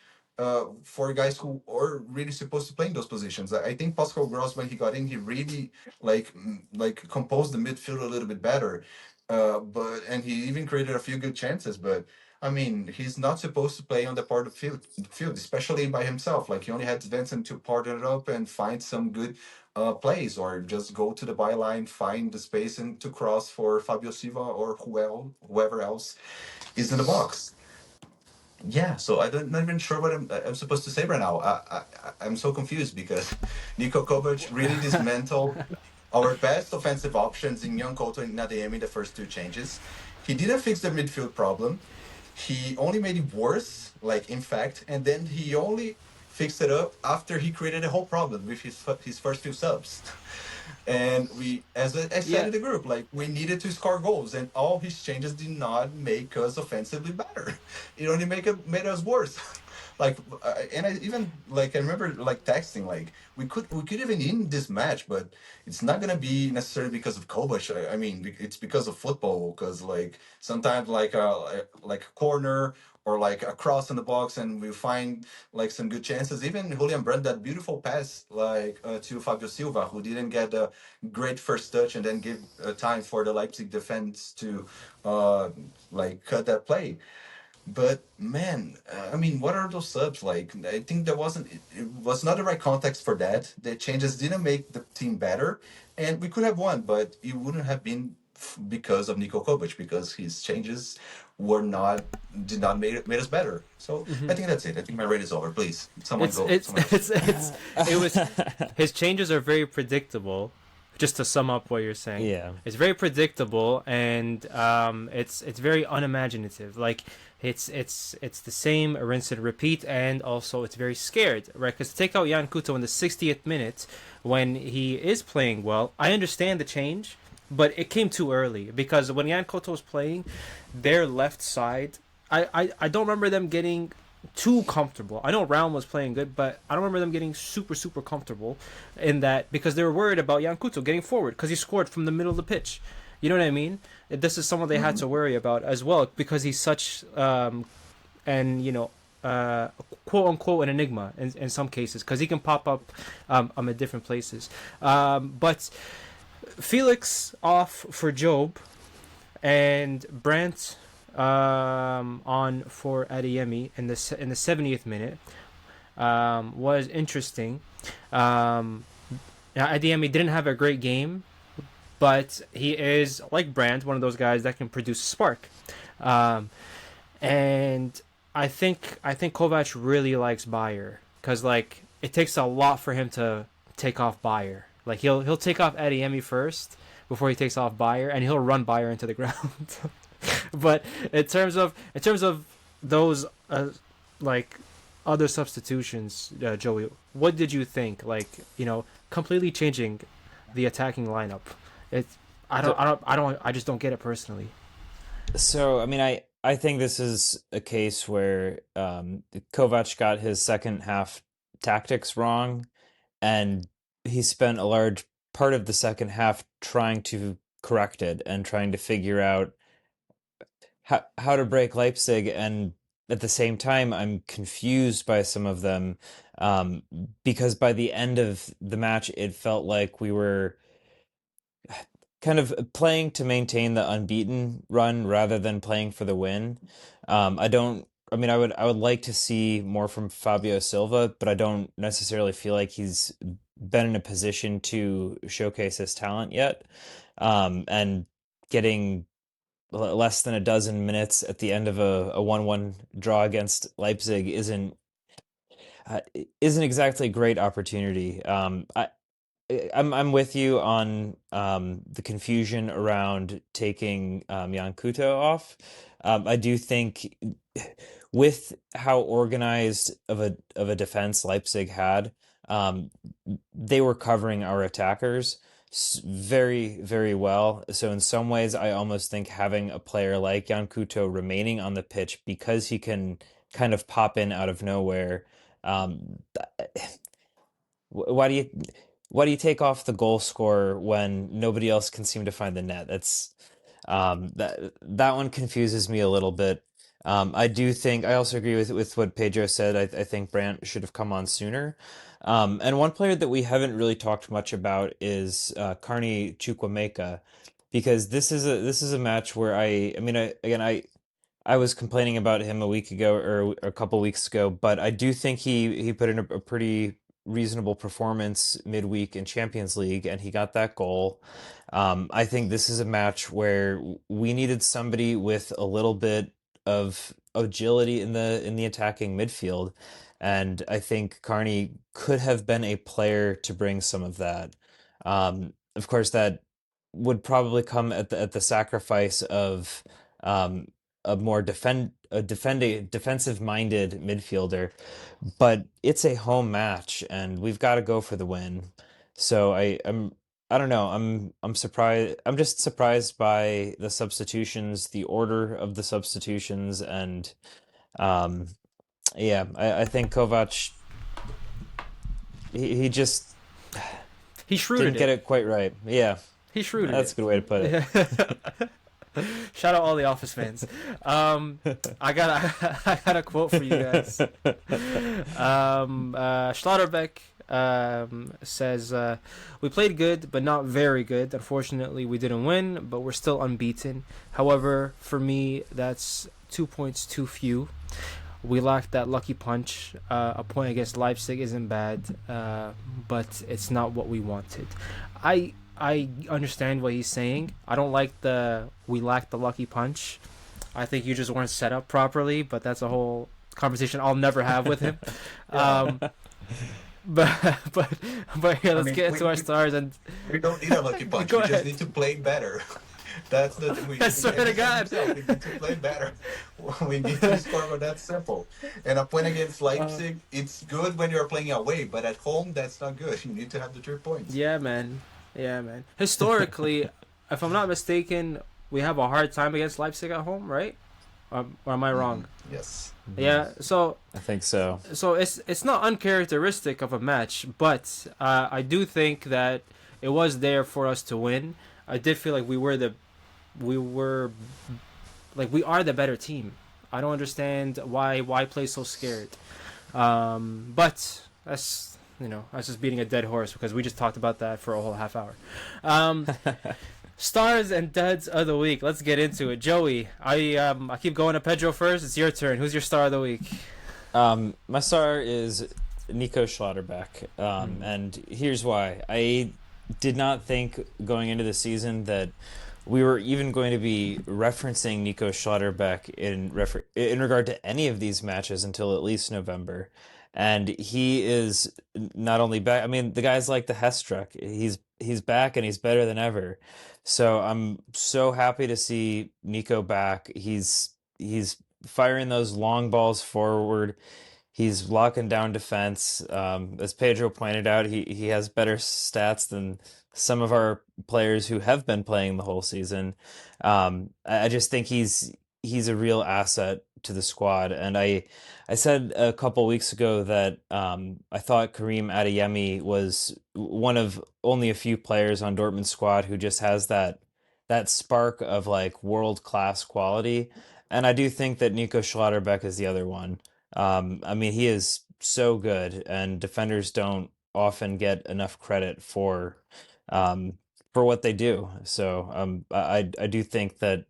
for guys who are really supposed to play in those positions. I think Pascal Gross, when he got in, he really like composed the midfield a little bit better. But he even created a few good chances. But I mean, he's not supposed to play on the part of field, especially by himself. Like he only had Vincent to partner it up and find some good plays, or just go to the byline, find the space, and to cross for Fabio Silva or whoever else is in the box. Yeah, so not even sure what I'm supposed to say right now. I'm so confused because Niko Kovac really dismantled our best offensive options in Young Couto and Nadeyemi the first two changes. He didn't fix the midfield problem. He only made it worse, like in fact, and then he only fixed it up after he created a whole problem with his first few subs. And we, as I said in the group, like we needed to score goals, and all his changes did not make us offensively better. It only made us worse. Like, and I even like I remember like texting like we could even win this match, but it's not gonna be necessarily because of Kovac. I mean, it's because of football. Because like sometimes like a corner or like a cross in the box, and we find like some good chances. Even Julian Brandt, that beautiful pass like to Fabio Silva, who didn't get a great first touch, and then give time for the Leipzig defense to like cut that play. But man, I mean, what are those subs like? I think it was not the right context for that. The changes didn't make the team better, and we could have won, but it wouldn't have been because of Niko Kovac, because his changes did not made us better. So I think that's it. I think my rate is over. Please, someone go. It was his changes are very predictable. Just to sum up what you're saying, it's very predictable, and it's very unimaginative. Like it's the same rinse and repeat, and also it's very scared, right? Because take out Jan Couto in the 60th minute when he is playing well. I understand the change, but it came too early, because when Jan Couto was playing, their left side, I don't remember them getting too comfortable. I know Raum was playing good, but I don't remember them getting super comfortable in that, because they were worried about Jan Couto getting forward because he scored from the middle of the pitch. You know what I mean? This is someone they had to worry about as well, because he's such and you know quote unquote an enigma in some cases, because he can pop up at different places. But Felix off for Job, and Brandt on for Adeyemi in the 70th minute. was interesting. Adeyemi didn't have a great game, but he is, like Brandt, one of those guys that can produce a spark. And I think Kovac really likes Bayer because like it takes a lot for him to take off Bayer. Like he'll take off Adeyemi first before he takes off Bayer, and he'll run Bayer into the ground. But in terms of those like other substitutions, Joey, what did you think? Like, you know, completely changing the attacking lineup. I just don't get it personally. So, I mean, I think this is a case where Kovac got his second half tactics wrong, and he spent a large part of the second half trying to correct it and trying to figure out how to break Leipzig. And at the same time, I'm confused by some of them because by the end of the match, it felt like we were kind of playing to maintain the unbeaten run rather than playing for the win. I don't. I mean, I would like to see more from Fabio Silva, but I don't necessarily feel like he's been in a position to showcase his talent yet. And getting less than a dozen minutes at the end of a 1-1 draw against Leipzig isn't exactly a great opportunity. I'm with you on the confusion around taking Jan Kuto off. I do think with how organized of a defense Leipzig had, they were covering our attackers very, very well. So in some ways, I almost think having a player like Jan Kuto remaining on the pitch because he can kind of pop in out of nowhere. Why do you take off the goal scorer when nobody else can seem to find the net? That's that one confuses me a little bit. I do think I also agree with what Pedro said. I think Brandt should have come on sooner. And one player that we haven't really talked much about is Carney Chukwuemeka, because this is a match where I was complaining about him a week ago or a couple weeks ago, but I do think he put in a pretty reasonable performance midweek in Champions League, and he got that goal. I think this is a match where we needed somebody with a little bit of agility in the attacking midfield, and I think Carney could have been a player to bring some of that. Of course, that would probably come at the sacrifice of a more defensive minded midfielder, but it's a home match and we've got to go for the win. So I don't know. I'm surprised. I'm just surprised by the substitutions, the order of the substitutions, and yeah, I think Kovac he just He shrewded didn't get it quite right. Yeah, He shrewded that's a good way to put it. Shout out all the Office fans. I got a quote for you guys. Schlotterbeck says, we played good, but not very good. Unfortunately, we didn't win, but we're still unbeaten. However, for me, that's 2 points too few. We lacked that lucky punch. A point against Leipzig isn't bad, but it's not what we wanted. I understand what he's saying. I don't like we lacked the lucky punch. I think you just weren't set up properly, but that's a whole conversation I'll never have with him. But here, let's get into our stars. And we don't need a lucky punch. We just need to play better. That's the I swear to God. We need to play better. We need to score, but that's simple. And a point against Leipzig, it's good when you're playing away, but at home, that's not good. You need to have the 3 points. Yeah, man. Historically, if I'm not mistaken, we have a hard time against Leipzig at home, right? Or am I wrong? Yes. Yeah, so I think so. So it's not uncharacteristic of a match, but I do think that it was there for us to win. I did feel like we are the better team. I don't understand why play so scared. But that's just beating a dead horse because we just talked about that for a whole half hour. Stars and duds of the week. Let's get into it. Joey, I keep going to Pedro first. It's your turn. Who's your star of the week? My star is Nico Schlotterbeck, and here's why. I did not think going into the season that we were even going to be referencing Nico Schlotterbeck in regard to any of these matches until at least November. And he is not only back. I mean, the guy's like the Hestruck. He's back and he's better than ever. So I'm so happy to see Nico back. He's firing those long balls forward. He's locking down defense. As Pedro pointed out, he has better stats than some of our players who have been playing the whole season. I just think he's a real asset to the squad. And I said a couple weeks ago that I thought Karim Adeyemi was one of only a few players on Dortmund's squad who just has that spark of like world class quality. And I do think that Nico Schlotterbeck is the other one. I mean, he is so good, and defenders don't often get enough credit for what they do. So I do think that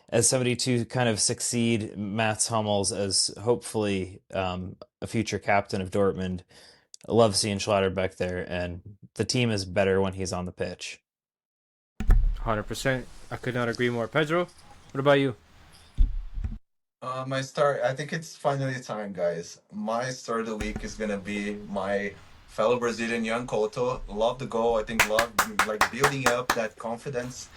as somebody to kind of succeed Mats Hummels as hopefully a future captain of Dortmund, I love seeing Schlotterbeck there, and the team is better when he's on the pitch. 100%. I could not agree more. Pedro, what about you? My star, I think it's finally time, guys. My star of the week is gonna be my fellow Brazilian Young Couto. Love the goal. I think love like building up that confidence.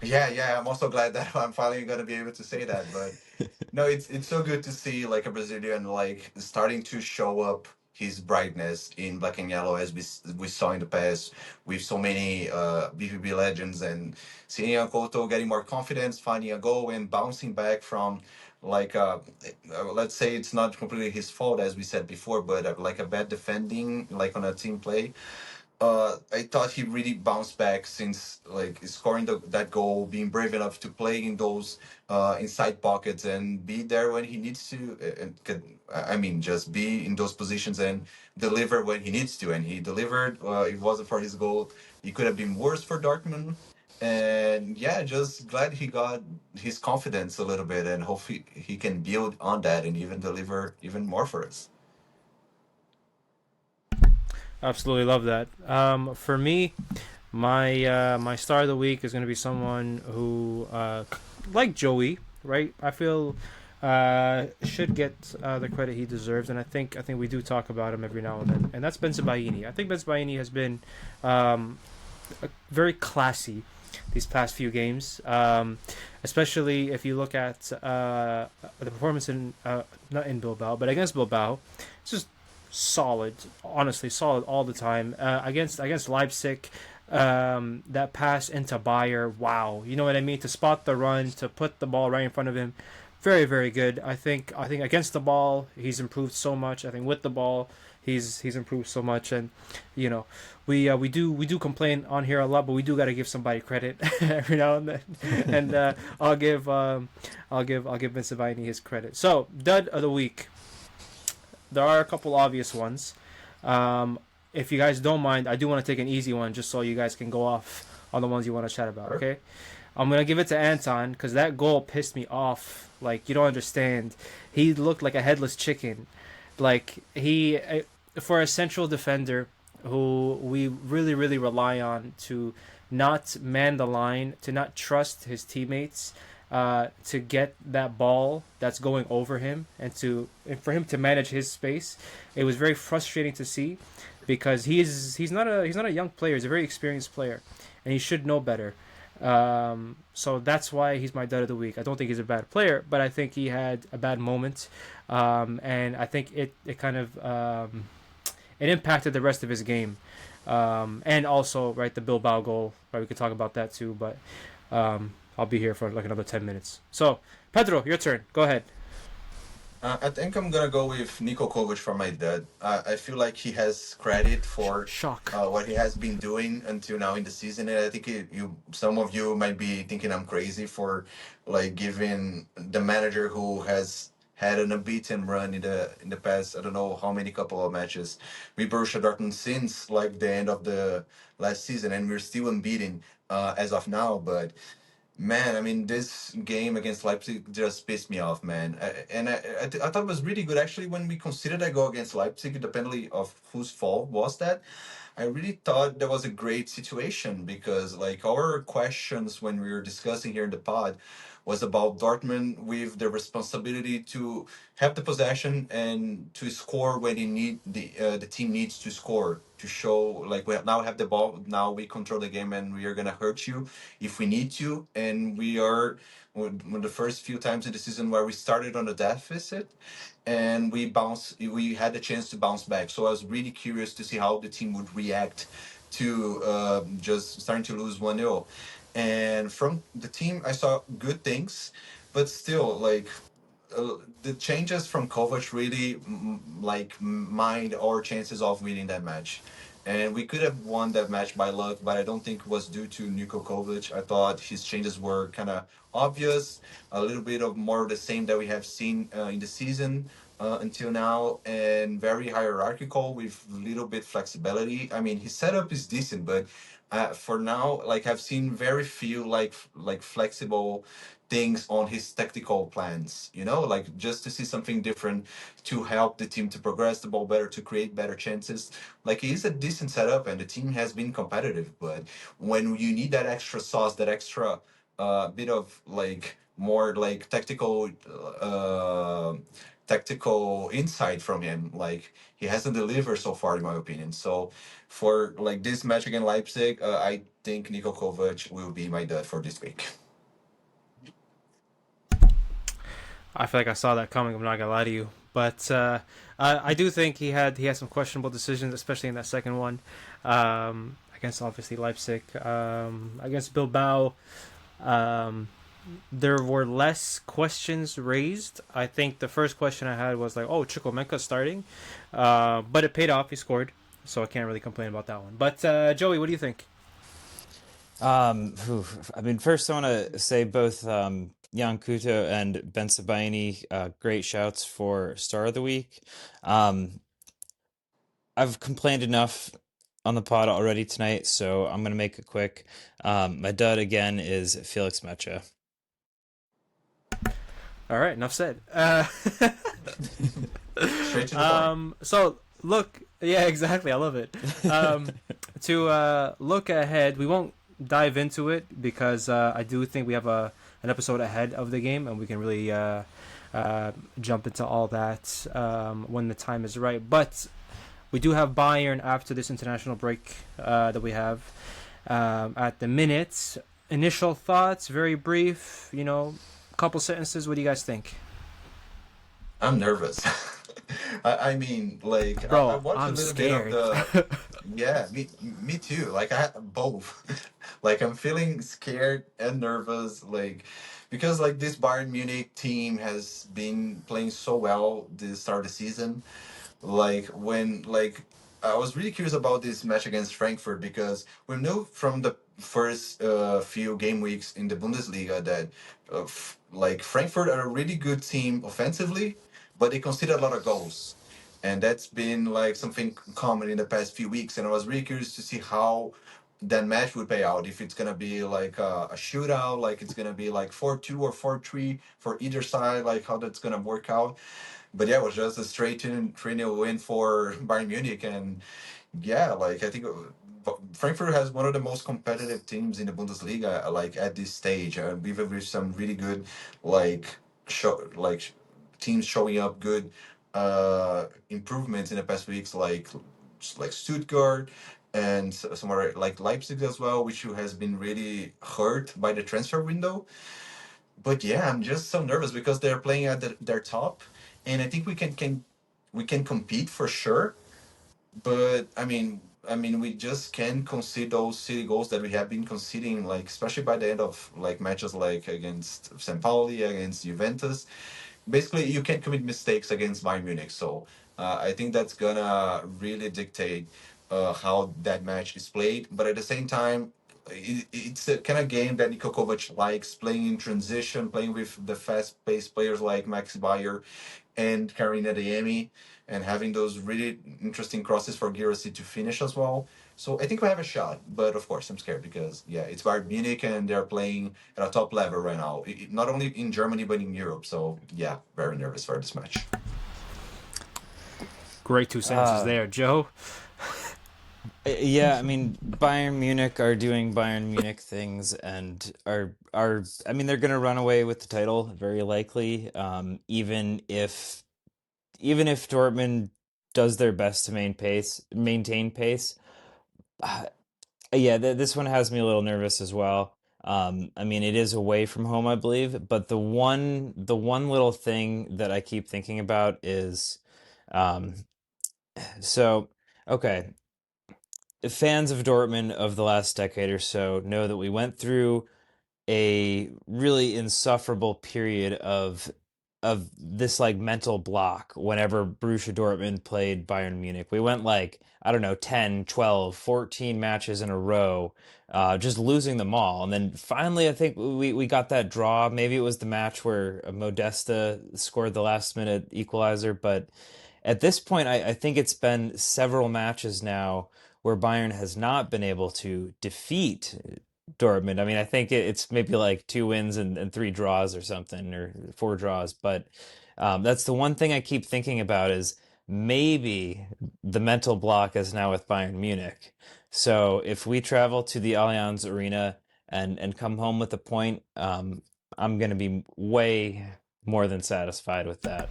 Yeah. I'm also glad that I'm finally gonna be able to say that. But no, it's so good to see like a Brazilian like starting to show up his brightness in black and yellow as we saw in the past with so many BVB legends, and seeing Young Couto getting more confidence, finding a goal and bouncing back from like let's say it's not completely his fault as we said before, but like a bad defending like on a team play. I thought he really bounced back since like scoring that goal, being brave enough to play in those inside pockets and be there when he needs to, I mean, just be in those positions and deliver when he needs to. And he delivered. If it wasn't for his goal, it could have been worse for Dortmund. And yeah, just glad he got his confidence a little bit, and hopefully he can build on that and even deliver even more for us. Absolutely love that. For me, my star of the week is going to be someone who, like Joey, right? I feel should get the credit he deserves, and I think we do talk about him every now and then, and that's Bensebaini. I think Bensebaini has been very classy these past few games, especially if you look at the performance in not in Bilbao, but against Bilbao. It's just solid, honestly solid all the time. Against Leipzig, that pass into Bayer, wow, you know what I mean, to spot the run, to put the ball right in front of him, very very good. I think against the ball he's improved so much. I think with the ball he's improved so much, and you know we do complain on here a lot, but we do got to give somebody credit every now and then. And I'll give Vince Savini his credit. So dud of the week. There are a couple obvious ones. If you guys don't mind, I do want to take an easy one just so you guys can go off on the ones you want to chat about, okay? I'm going to give it to Anton because that goal pissed me off. Like, you don't understand. He looked like a headless chicken. Like, for a central defender who we really, really rely on to not man the line, to not trust his teammates, to get that ball that's going over him, and for him to manage his space. It was very frustrating to see because he's not a young player. He's a very experienced player, and he should know better. So that's why he's my dud of the week. I don't think he's a bad player, but I think he had a bad moment, and I think it kind of it impacted the rest of his game, and also right the Bilbao goal. Right, we could talk about that too, but. I'll be here for like another 10 minutes. So, Pedro, your turn. Go ahead. I think I'm gonna go with Niko Kovac for my dad. I feel like he has credit for Shock. what he has been doing until now in the season, and I think some of you might be thinking I'm crazy for like giving the manager who has had an unbeaten run in the past I don't know how many couple of matches with Borussia Dortmund since like the end of the last season, and we're still unbeaten as of now, but. Man, I mean, this game against Leipzig just pissed me off, man. I thought it was really good actually when we considered a goal against Leipzig, independently of whose fault was that. I really thought that was a great situation because, like, our questions when we were discussing here in the pod was about Dortmund with the responsibility to have the possession and to score when they need the team needs to score to show like we now have the ball, now we control the game and we are gonna hurt you if we need to, and we are when the first few times in the season where we started on a deficit and we had the chance to bounce back. So I was really curious to see how the team would react to just starting to lose 1-0. And from the team I saw good things, but still like the changes from Kovac really mined our chances of winning that match. And we could have won that match by luck, but I don't think it was due to Niko Kovac. I thought his changes were kind of obvious, a little bit of more of the same that we have seen in the season until now, and very hierarchical with little bit flexibility. I mean, his setup is decent, but for now, like I've seen very few like flexible things on his tactical plans, like just to see something different to help the team to progress the ball better, to create better chances. Like it is a decent setup and the team has been competitive, but when you need that extra sauce, that extra bit of like more like tactical insight from him, like he hasn't delivered so far in my opinion. So for like this match against Leipzig, I think Niko Kovac will be my dud for this week. I feel like I saw that coming. I'm not gonna lie to you, but I do think he had some questionable decisions, especially in that second one against obviously Leipzig, against Bilbao. Um, there were less questions raised. I think the first question I had was like, "Oh, Chukwuemeka starting," but it paid off. He scored, so I can't really complain about that one. But Joey, what do you think? I mean, first I want to say both Jan Kuto and Ben Sebaini, great shouts for Star of the Week. I've complained enough on the pod already tonight, so I'm going to make it quick. My dud again is Felix Mecha. All right, enough said. Straight to the point. So look, yeah, exactly. I love it. To look ahead, we won't dive into it because I do think we have an episode ahead of the game, and we can really jump into all that when the time is right. But we do have Bayern after this international break that we have at the minute. Initial thoughts, very brief. Couple sentences. What do you guys think? I'm nervous. I mean, like, Bro, I watched a I'm little scared. bit of the. Yeah, me too. Like, I both. Like, I'm feeling scared and nervous, like, because, like, this Bayern Munich team has been playing so well this start of the season. Like I was really curious about this match against Frankfurt because we knew from the first few game weeks in the Bundesliga that like Frankfurt are a really good team offensively, but they concede a lot of goals, and that's been like something common in the past few weeks. And I was really curious to see how that match would pay out, if it's gonna be like a shootout, like it's gonna be like 4-2 or 4-3 for either side, like how that's gonna work out. But yeah, it was just a straight 3-0 win for Bayern Munich. And yeah, like I think Frankfurt has one of the most competitive teams in the Bundesliga, like at this stage, with some really good like teams showing up good improvements in the past weeks, like Stuttgart and somewhere like Leipzig as well, which has been really hurt by the transfer window. But yeah, I'm just so nervous because they're playing at their top, and I think we can compete for sure. But I mean, we just can't concede those silly goals that we have been conceding, like especially by the end of like matches like against St. Pauli, against Juventus. Basically, you can't commit mistakes against Bayern Munich. So I think that's gonna really dictate how that match is played. But at the same time, it's the kind of game that Niko Kovac likes, playing in transition, playing with the fast-paced players like Max Bayer and Karina Adeyemi, and having those really interesting crosses for Girassi to finish as well. So I think we have a shot, but of course I'm scared because yeah, it's Bayern Munich and they're playing at a top level right now, not only in Germany but in Europe. So yeah, very nervous for this match. Great 2 sentences there, Joe. Yeah, I mean Bayern Munich are doing Bayern Munich things and are I mean they're going to run away with the title very likely, even if Dortmund does their best to maintain pace. Yeah, this one has me a little nervous as well. I mean, it is away from home, I believe, but the one little thing that I keep thinking about is, um, so okay, fans of Dortmund of the last decade or so know that we went through a really insufferable period of this like mental block whenever Borussia Dortmund played Bayern Munich. We went like, I don't know, 10, 12, 14 matches in a row, just losing them all. And then finally, I think we got that draw. Maybe it was the match where Modesta scored the last minute equalizer. But at this point, I think it's been several matches now where Bayern has not been able to defeat Dortmund. I mean, I think it's maybe like 2 wins and 3 draws or something, or 4 draws. But that's the one thing I keep thinking about is maybe the mental block is now with Bayern Munich. So if we travel to the Allianz Arena and come home with a point, I'm going to be way more than satisfied with that.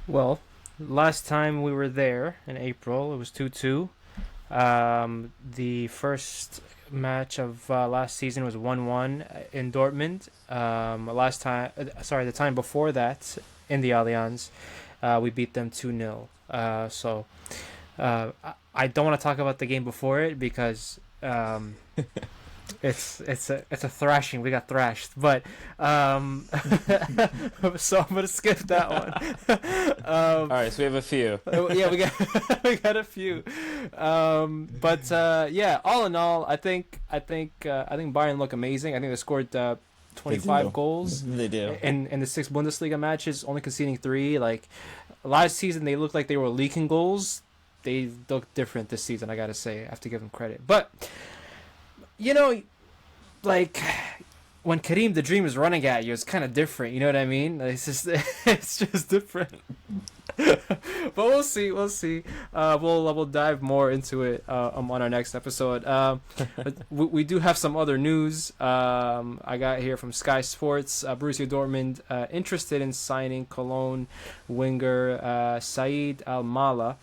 Well, last time we were there in April, it was 2-2. The first match of last season was 1-1 in Dortmund. The time before that in the Allianz, we beat them 2-0. I don't want to talk about the game before it because it's a thrashing. We got thrashed, but so I'm gonna skip that one. All right, so we have a few. Yeah, we got a few. Yeah, all in all, I think Bayern look amazing. I think they scored 25 goals. They do. In the 6 Bundesliga matches, only conceding 3. Like last season, they looked like they were leaking goals. They look different this season. I gotta say, I have to give them credit, but. You know, like when Kareem the Dream is running at you, it's kind of different. You know what I mean? It's just different. But we'll see. We'll dive more into it on our next episode. But we do have some other news. I got here from Sky Sports. Borussia Dortmund interested in signing Cologne winger Said Al-Mala.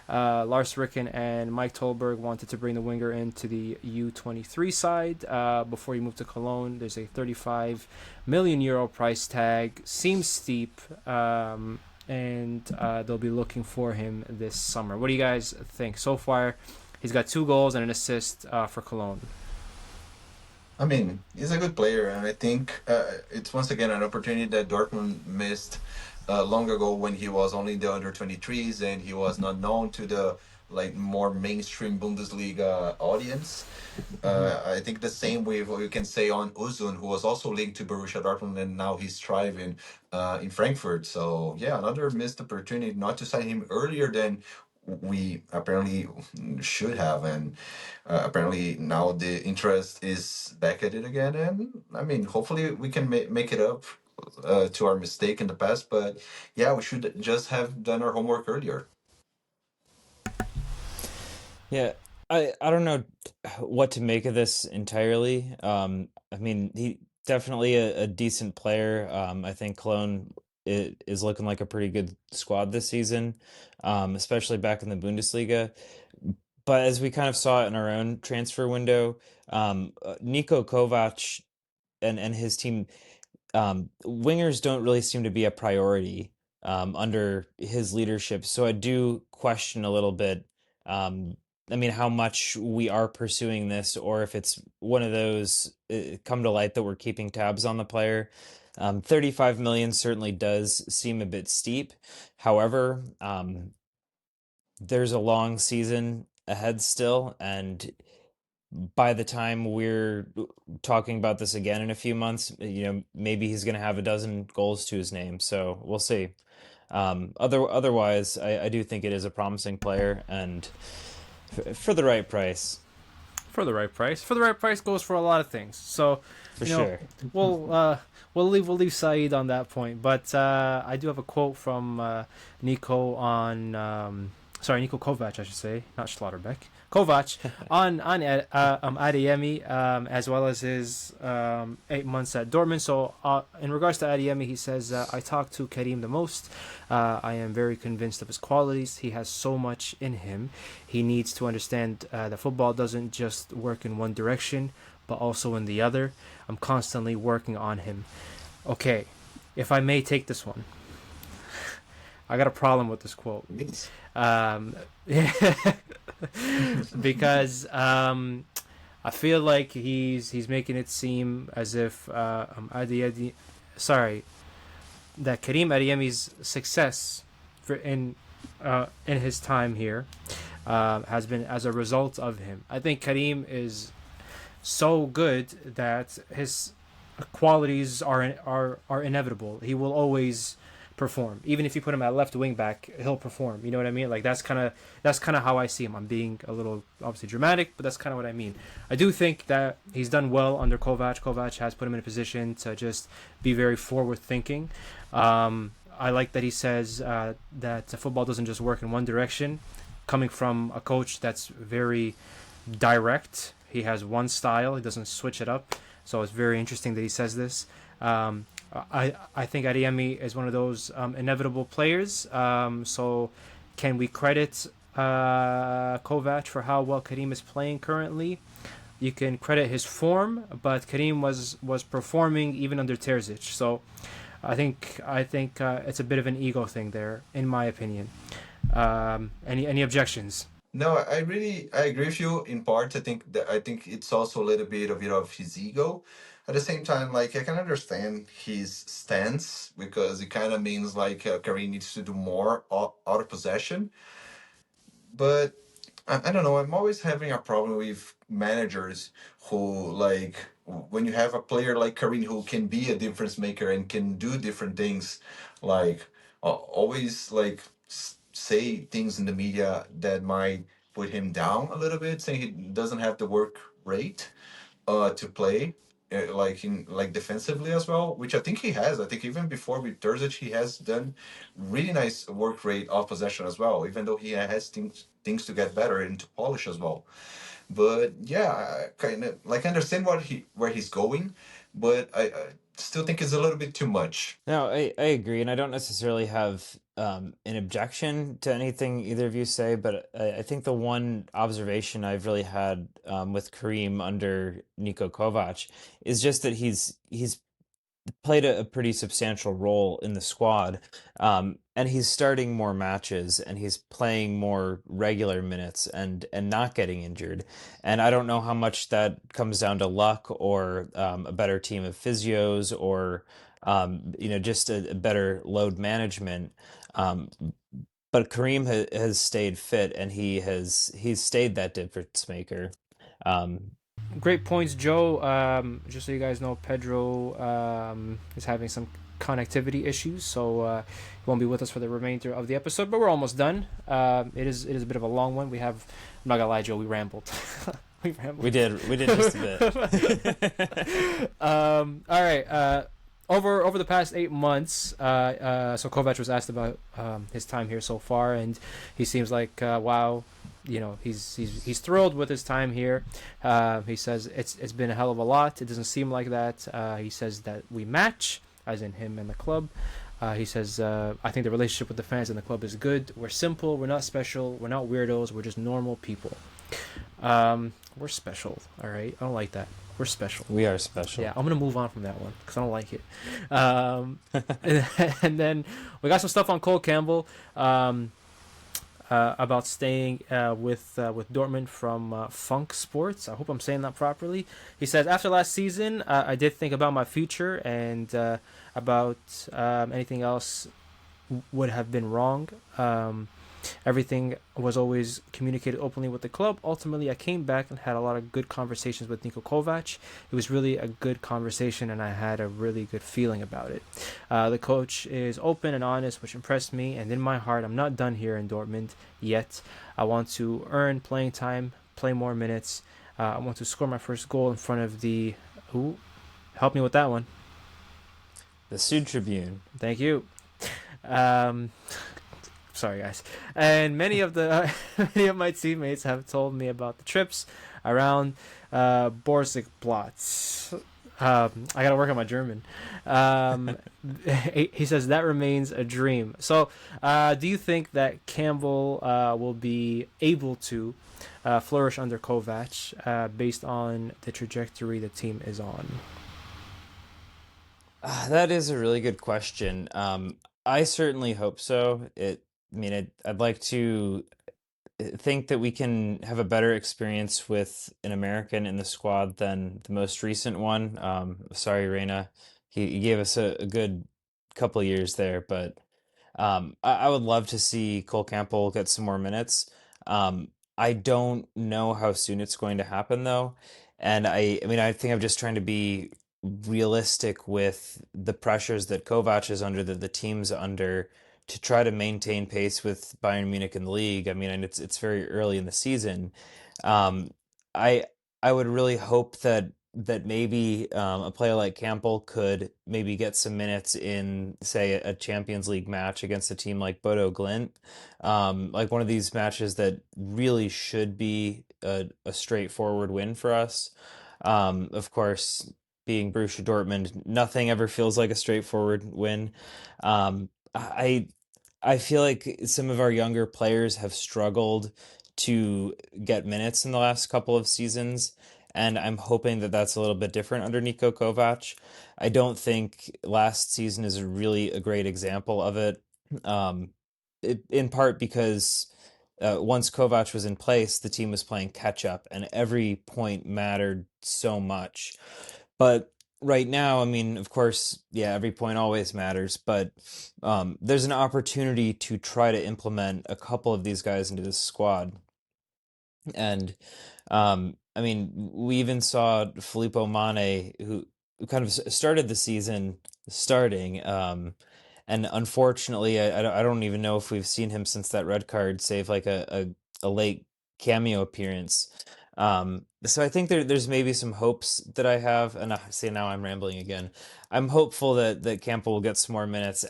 Lars Ricken and Mike Tolberg wanted to bring the winger into the U23 side before he moved to Cologne. There's a 35 million euro price tag. Seems steep, and they'll be looking for him this summer. What do you guys think? So far, he's got 2 goals and an assist for Cologne. I mean, he's a good player, and I think it's once again an opportunity that Dortmund missed long ago when he was only in the under 23s and he was not known to the like more mainstream Bundesliga audience. I think the same way we can say on Uzun, who was also linked to Borussia Dortmund and now he's thriving in Frankfurt. So yeah, another missed opportunity not to sign him earlier than we apparently should have, and apparently now the interest is back at it again. And I mean, hopefully we can make it up to our mistake in the past. But yeah, we should just have done our homework earlier. Yeah, I don't know what to make of this entirely. I mean, he definitely a decent player. I think Cologne is looking like a pretty good squad this season, especially back in the Bundesliga. But as we kind of saw it in our own transfer window, Niko Kovac and his team, wingers don't really seem to be a priority under his leadership. So I do question a little bit. I mean, how much we are pursuing this, or if it's one of those come to light that we're keeping tabs on the player. 35 million certainly does seem a bit steep. However, there's a long season ahead still, and by the time we're talking about this again in a few months, maybe he's going to have a dozen goals to his name. So we'll see. Otherwise, I do think it is a promising player, and For the right price. For the right price. For the right price goes for a lot of things. So, For you know, sure. we'll leave Saeed on that point. But I do have a quote from Nico on Nico Kovac, I should say, not Schlotterbeck. Kovac on Adeyemi, as well as his 8 months at Dortmund. So in regards to Adeyemi, he says, I talk to Karim the most. I am very convinced of his qualities. He has so much in him. He needs to understand that football doesn't just work in one direction, but also in the other. I'm constantly working on him. Okay, if I may take this one. I got a problem with this quote. Because I feel like he's making it seem as if that Karim Adeyemi's success in his time here has been as a result of him. I think Karim is so good that his qualities are inevitable. He will always perform. Even if you put him at left wing back, he'll perform. You know what I mean? Like that's kind of how I see him. I'm being a little obviously dramatic, but that's kind of what I mean. I do think that he's done well under Kovac. Kovac has put him in a position to just be very forward thinking. I like that he says that football doesn't just work in one direction. Coming from a coach that's very direct, he has one style. He doesn't switch it up. So it's very interesting that he says this. I think Adeyemi is one of those inevitable players. So can we credit Kovac for how well Karim is playing currently? You can credit his form, but Karim was performing even under Terzic. So I think it's a bit of an ego thing there, in my opinion. Any objections? No, I agree with you in part. I think it's also a little bit of his ego. At the same time, like I can understand his stance because it kind of means like Karim needs to do more out of possession. But I don't know. I'm always having a problem with managers who like when you have a player like Karim who can be a difference maker and can do different things, like always like say things in the media that might put him down a little bit, saying he doesn't have the work rate to play. Like in like defensively as well, which I think he has. I think even before with Terzic, he has done really nice work rate off possession as well. Even though he has things to get better and to polish as well. But yeah, I kind of like understand where he's going, but I still think it's a little bit too much. No, I agree, and I don't necessarily have an objection to anything either of you say, but I think the one observation I've really had with Karim under Niko Kovac is just that he's played a pretty substantial role in the squad, and he's starting more matches and he's playing more regular minutes and not getting injured. And I don't know how much that comes down to luck or a better team of physios or just a better load management. But Kareem has stayed fit and he's stayed that difference maker. Great points, Joe. Just so you guys know, Pedro is having some connectivity issues, so he won't be with us for the remainder of the episode. But we're almost done. It is a bit of a long one. I'm not gonna lie, Joe. We rambled. We rambled. We did just a bit. All right. Over the past 8 months, so Kovac was asked about his time here so far, and he seems like wow. He's thrilled with his time here. He says it's been a hell of a lot. It doesn't seem like that. He says that we match, as in him and the club. He says I think the relationship with the fans and the club is good. We're simple. We're not special. We're not weirdos. We're just normal people. We're special. All right. I don't like that. We're special. We are special. Yeah, I'm gonna move on from that one because I don't like it. And then we got some stuff on Cole Campbell. About staying with Dortmund from Funk Sports. I hope I'm saying that properly. He says, after last season, I did think about my future and about anything else would have been wrong. Everything was always communicated openly with the club. Ultimately, I came back and had a lot of good conversations with Niko Kovac. It was really a good conversation, and I had a really good feeling about it. The coach is open and honest, which impressed me. And in my heart, I'm not done here in Dortmund yet. I want to earn playing time, play more minutes. I want to score my first goal in front of the... Who? Help me with that one. The Sud Tribune. Thank you. Sorry, guys. And many of my teammates have told me about the trips around Borsigplatz. I gotta work on my German. He says that remains a dream. So, do you think that Campbell will be able to flourish under Kovac based on the trajectory the team is on? That is a really good question. I certainly hope so. I'd like to think that we can have a better experience with an American in the squad than the most recent one. Sorry, Reina. He gave us a good couple of years there, but I would love to see Cole Campbell get some more minutes. I don't know how soon it's going to happen, though. And I think I'm just trying to be realistic with the pressures that Kovac is under, that the team's under, to try to maintain pace with Bayern Munich in the league. I mean, and it's very early in the season. Um, I I would really hope that maybe a player like Campbell could maybe get some minutes in, say, a Champions League match against a team like Bodo Glimt, like one of these matches that really should be a straightforward win for us. Of course, being Borussia Dortmund, nothing ever feels like a straightforward win. I I feel like some of our younger players have struggled to get minutes in the last couple of seasons, and I'm hoping that that's a little bit different under Niko Kovac. I don't think last season is really a great example of it, um, in part because once Kovac was in place, the team was playing catch up, and every point mattered so much. But right now, I mean, of course, yeah, every point always matters, but there's an opportunity to try to implement a couple of these guys into this squad. And I mean, we even saw Filippo Mane, who kind of started the season starting. And unfortunately, I don't even know if we've seen him since that red card, save like a late cameo appearance. So I think there's maybe some hopes that I have, and I say now I'm rambling again. I'm hopeful that Campbell will get some more minutes.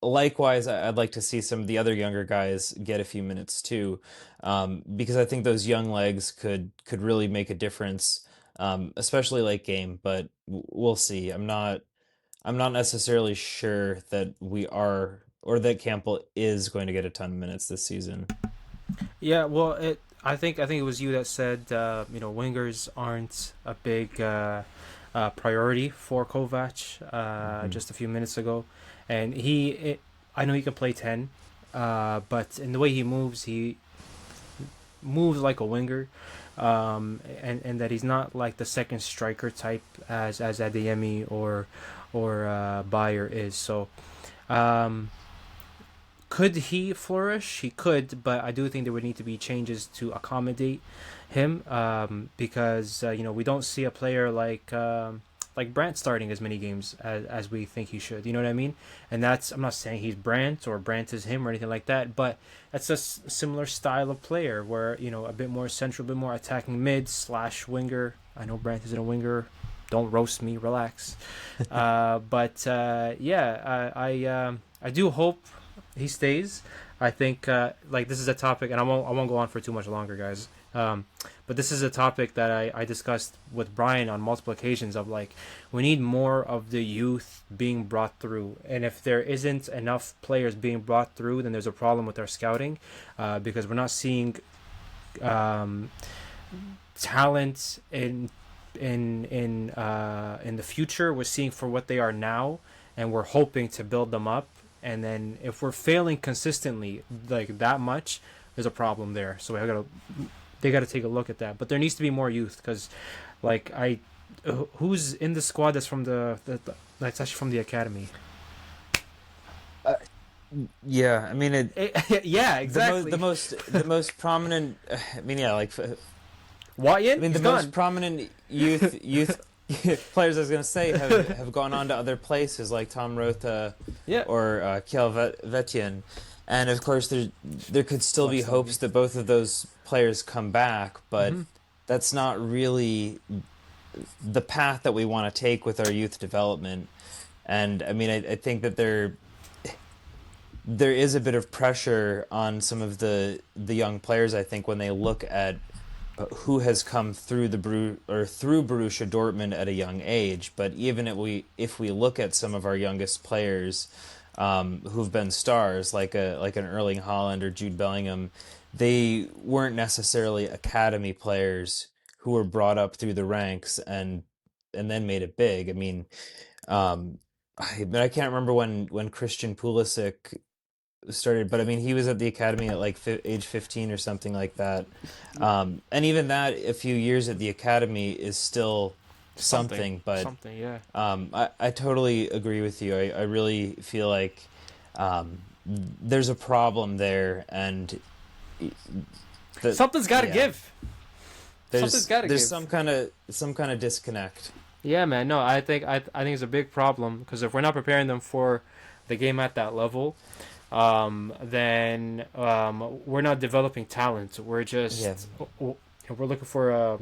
Likewise, I'd like to see some of the other younger guys get a few minutes too, because I think those young legs could really make a difference, especially late game. But we'll see. I'm not necessarily sure that we are, or that Campbell is going to get a ton of minutes this season. Yeah, well, I think it was you that said wingers aren't a big priority for Kovac just a few minutes ago, and I know he can play 10, but in the way he moves like a winger, and that he's not like the second striker type as Adeyemi or Bayer is. So, could he flourish? He could, but I do think there would need to be changes to accommodate him, because we don't see a player like Brandt starting as many games as we think he should. You know what I mean? And I'm not saying he's Brandt or Brandt is him or anything like that, but that's a similar style of player where a bit more central, a bit more attacking mid / winger. I know Brandt isn't a winger. Don't roast me. Relax. But I do hope he stays. I think this is a topic, and I won't go on for too much longer, guys. But this is a topic that I discussed with Brian on multiple occasions of we need more of the youth being brought through, and if there isn't enough players being brought through, then there's a problem with our scouting, because we're not seeing talent in the future. We're seeing for what they are now, and we're hoping to build them up. And then if we're failing consistently like that much, there's a problem there. So they got to take a look at that. But there needs to be more youth, because who's in the squad that's from that's actually from the academy? Yeah, I mean Yeah, exactly. The most prominent. I mean, yeah, like Watson, I mean, he's the gone. most prominent youth players I was gonna say have gone on to other places like Tom Rotha Yeah. or Kjell Vetjen, and of course there could still be hopes that both of those players come back, but that's not really the path that we want to take with our youth development. And I mean, I think that there is a bit of pressure on some of the young players. I think when they look at who has come through through Borussia Dortmund at a young age. But even if we look at some of our youngest players who've been stars, like an Erling Haaland or Jude Bellingham, they weren't necessarily academy players who were brought up through the ranks and then made it big. I mean, I can't remember when Christian Pulisic started, but I mean he was at the academy at like age 15 or something like that, and even that a few years at the academy is still something. But something, yeah. I totally agree with you. I really feel like there's a problem there, and Something's got to give. Something's got to give. There's some kind of disconnect. Yeah, man. No, I think it's a big problem because if we're not preparing them for the game at that level, then we're not developing talent. We're just we're looking for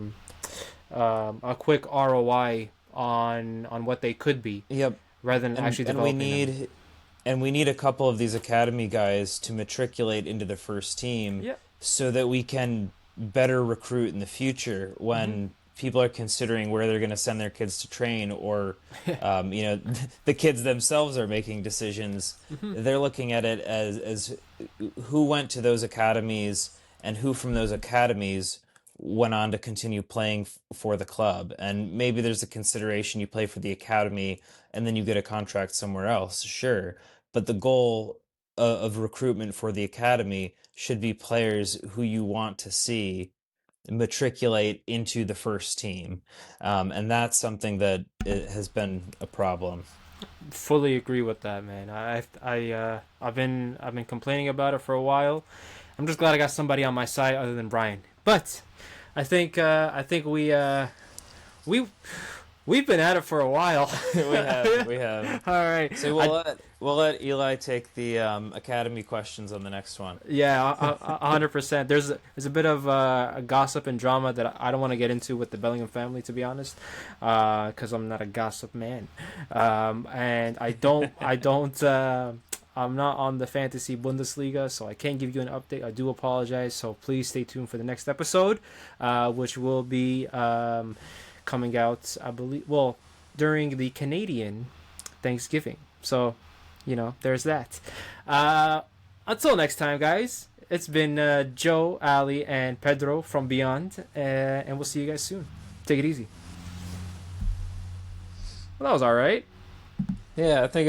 a quick ROI on what they could be. Yep. Rather than actually developing them. And we need a couple of these academy guys to matriculate into the first team, so that we can better recruit in the future when people are considering where they're going to send their kids to train, or the kids themselves are making decisions. They're looking at it as who went to those academies and who from those academies went on to continue playing for the club. And maybe there's a consideration you play for the academy and then you get a contract somewhere else, sure, but the goal of recruitment for the academy should be players who you want to see matriculate into the first team, and that's something that has been a problem. Fully agree with that, man. I've been complaining about it for a while. I'm just glad I got somebody on my side other than Brian. But I think we've been at it for a while. we have. All right. So we'll let Eli take the academy questions on the next one. Yeah, 100%. There's a bit of gossip and drama that I don't want to get into with the Bellingham family, to be honest, because I'm not a gossip man, and I'm not on the fantasy Bundesliga, so I can't give you an update. I do apologize. So please stay tuned for the next episode, which will be coming out, I believe, during the Canadian Thanksgiving. So, there's that. Until next time, guys, it's been Joe, Ali, and Pedro from Beyond, and we'll see you guys soon. Take it easy. Well, that was all right. Yeah, I think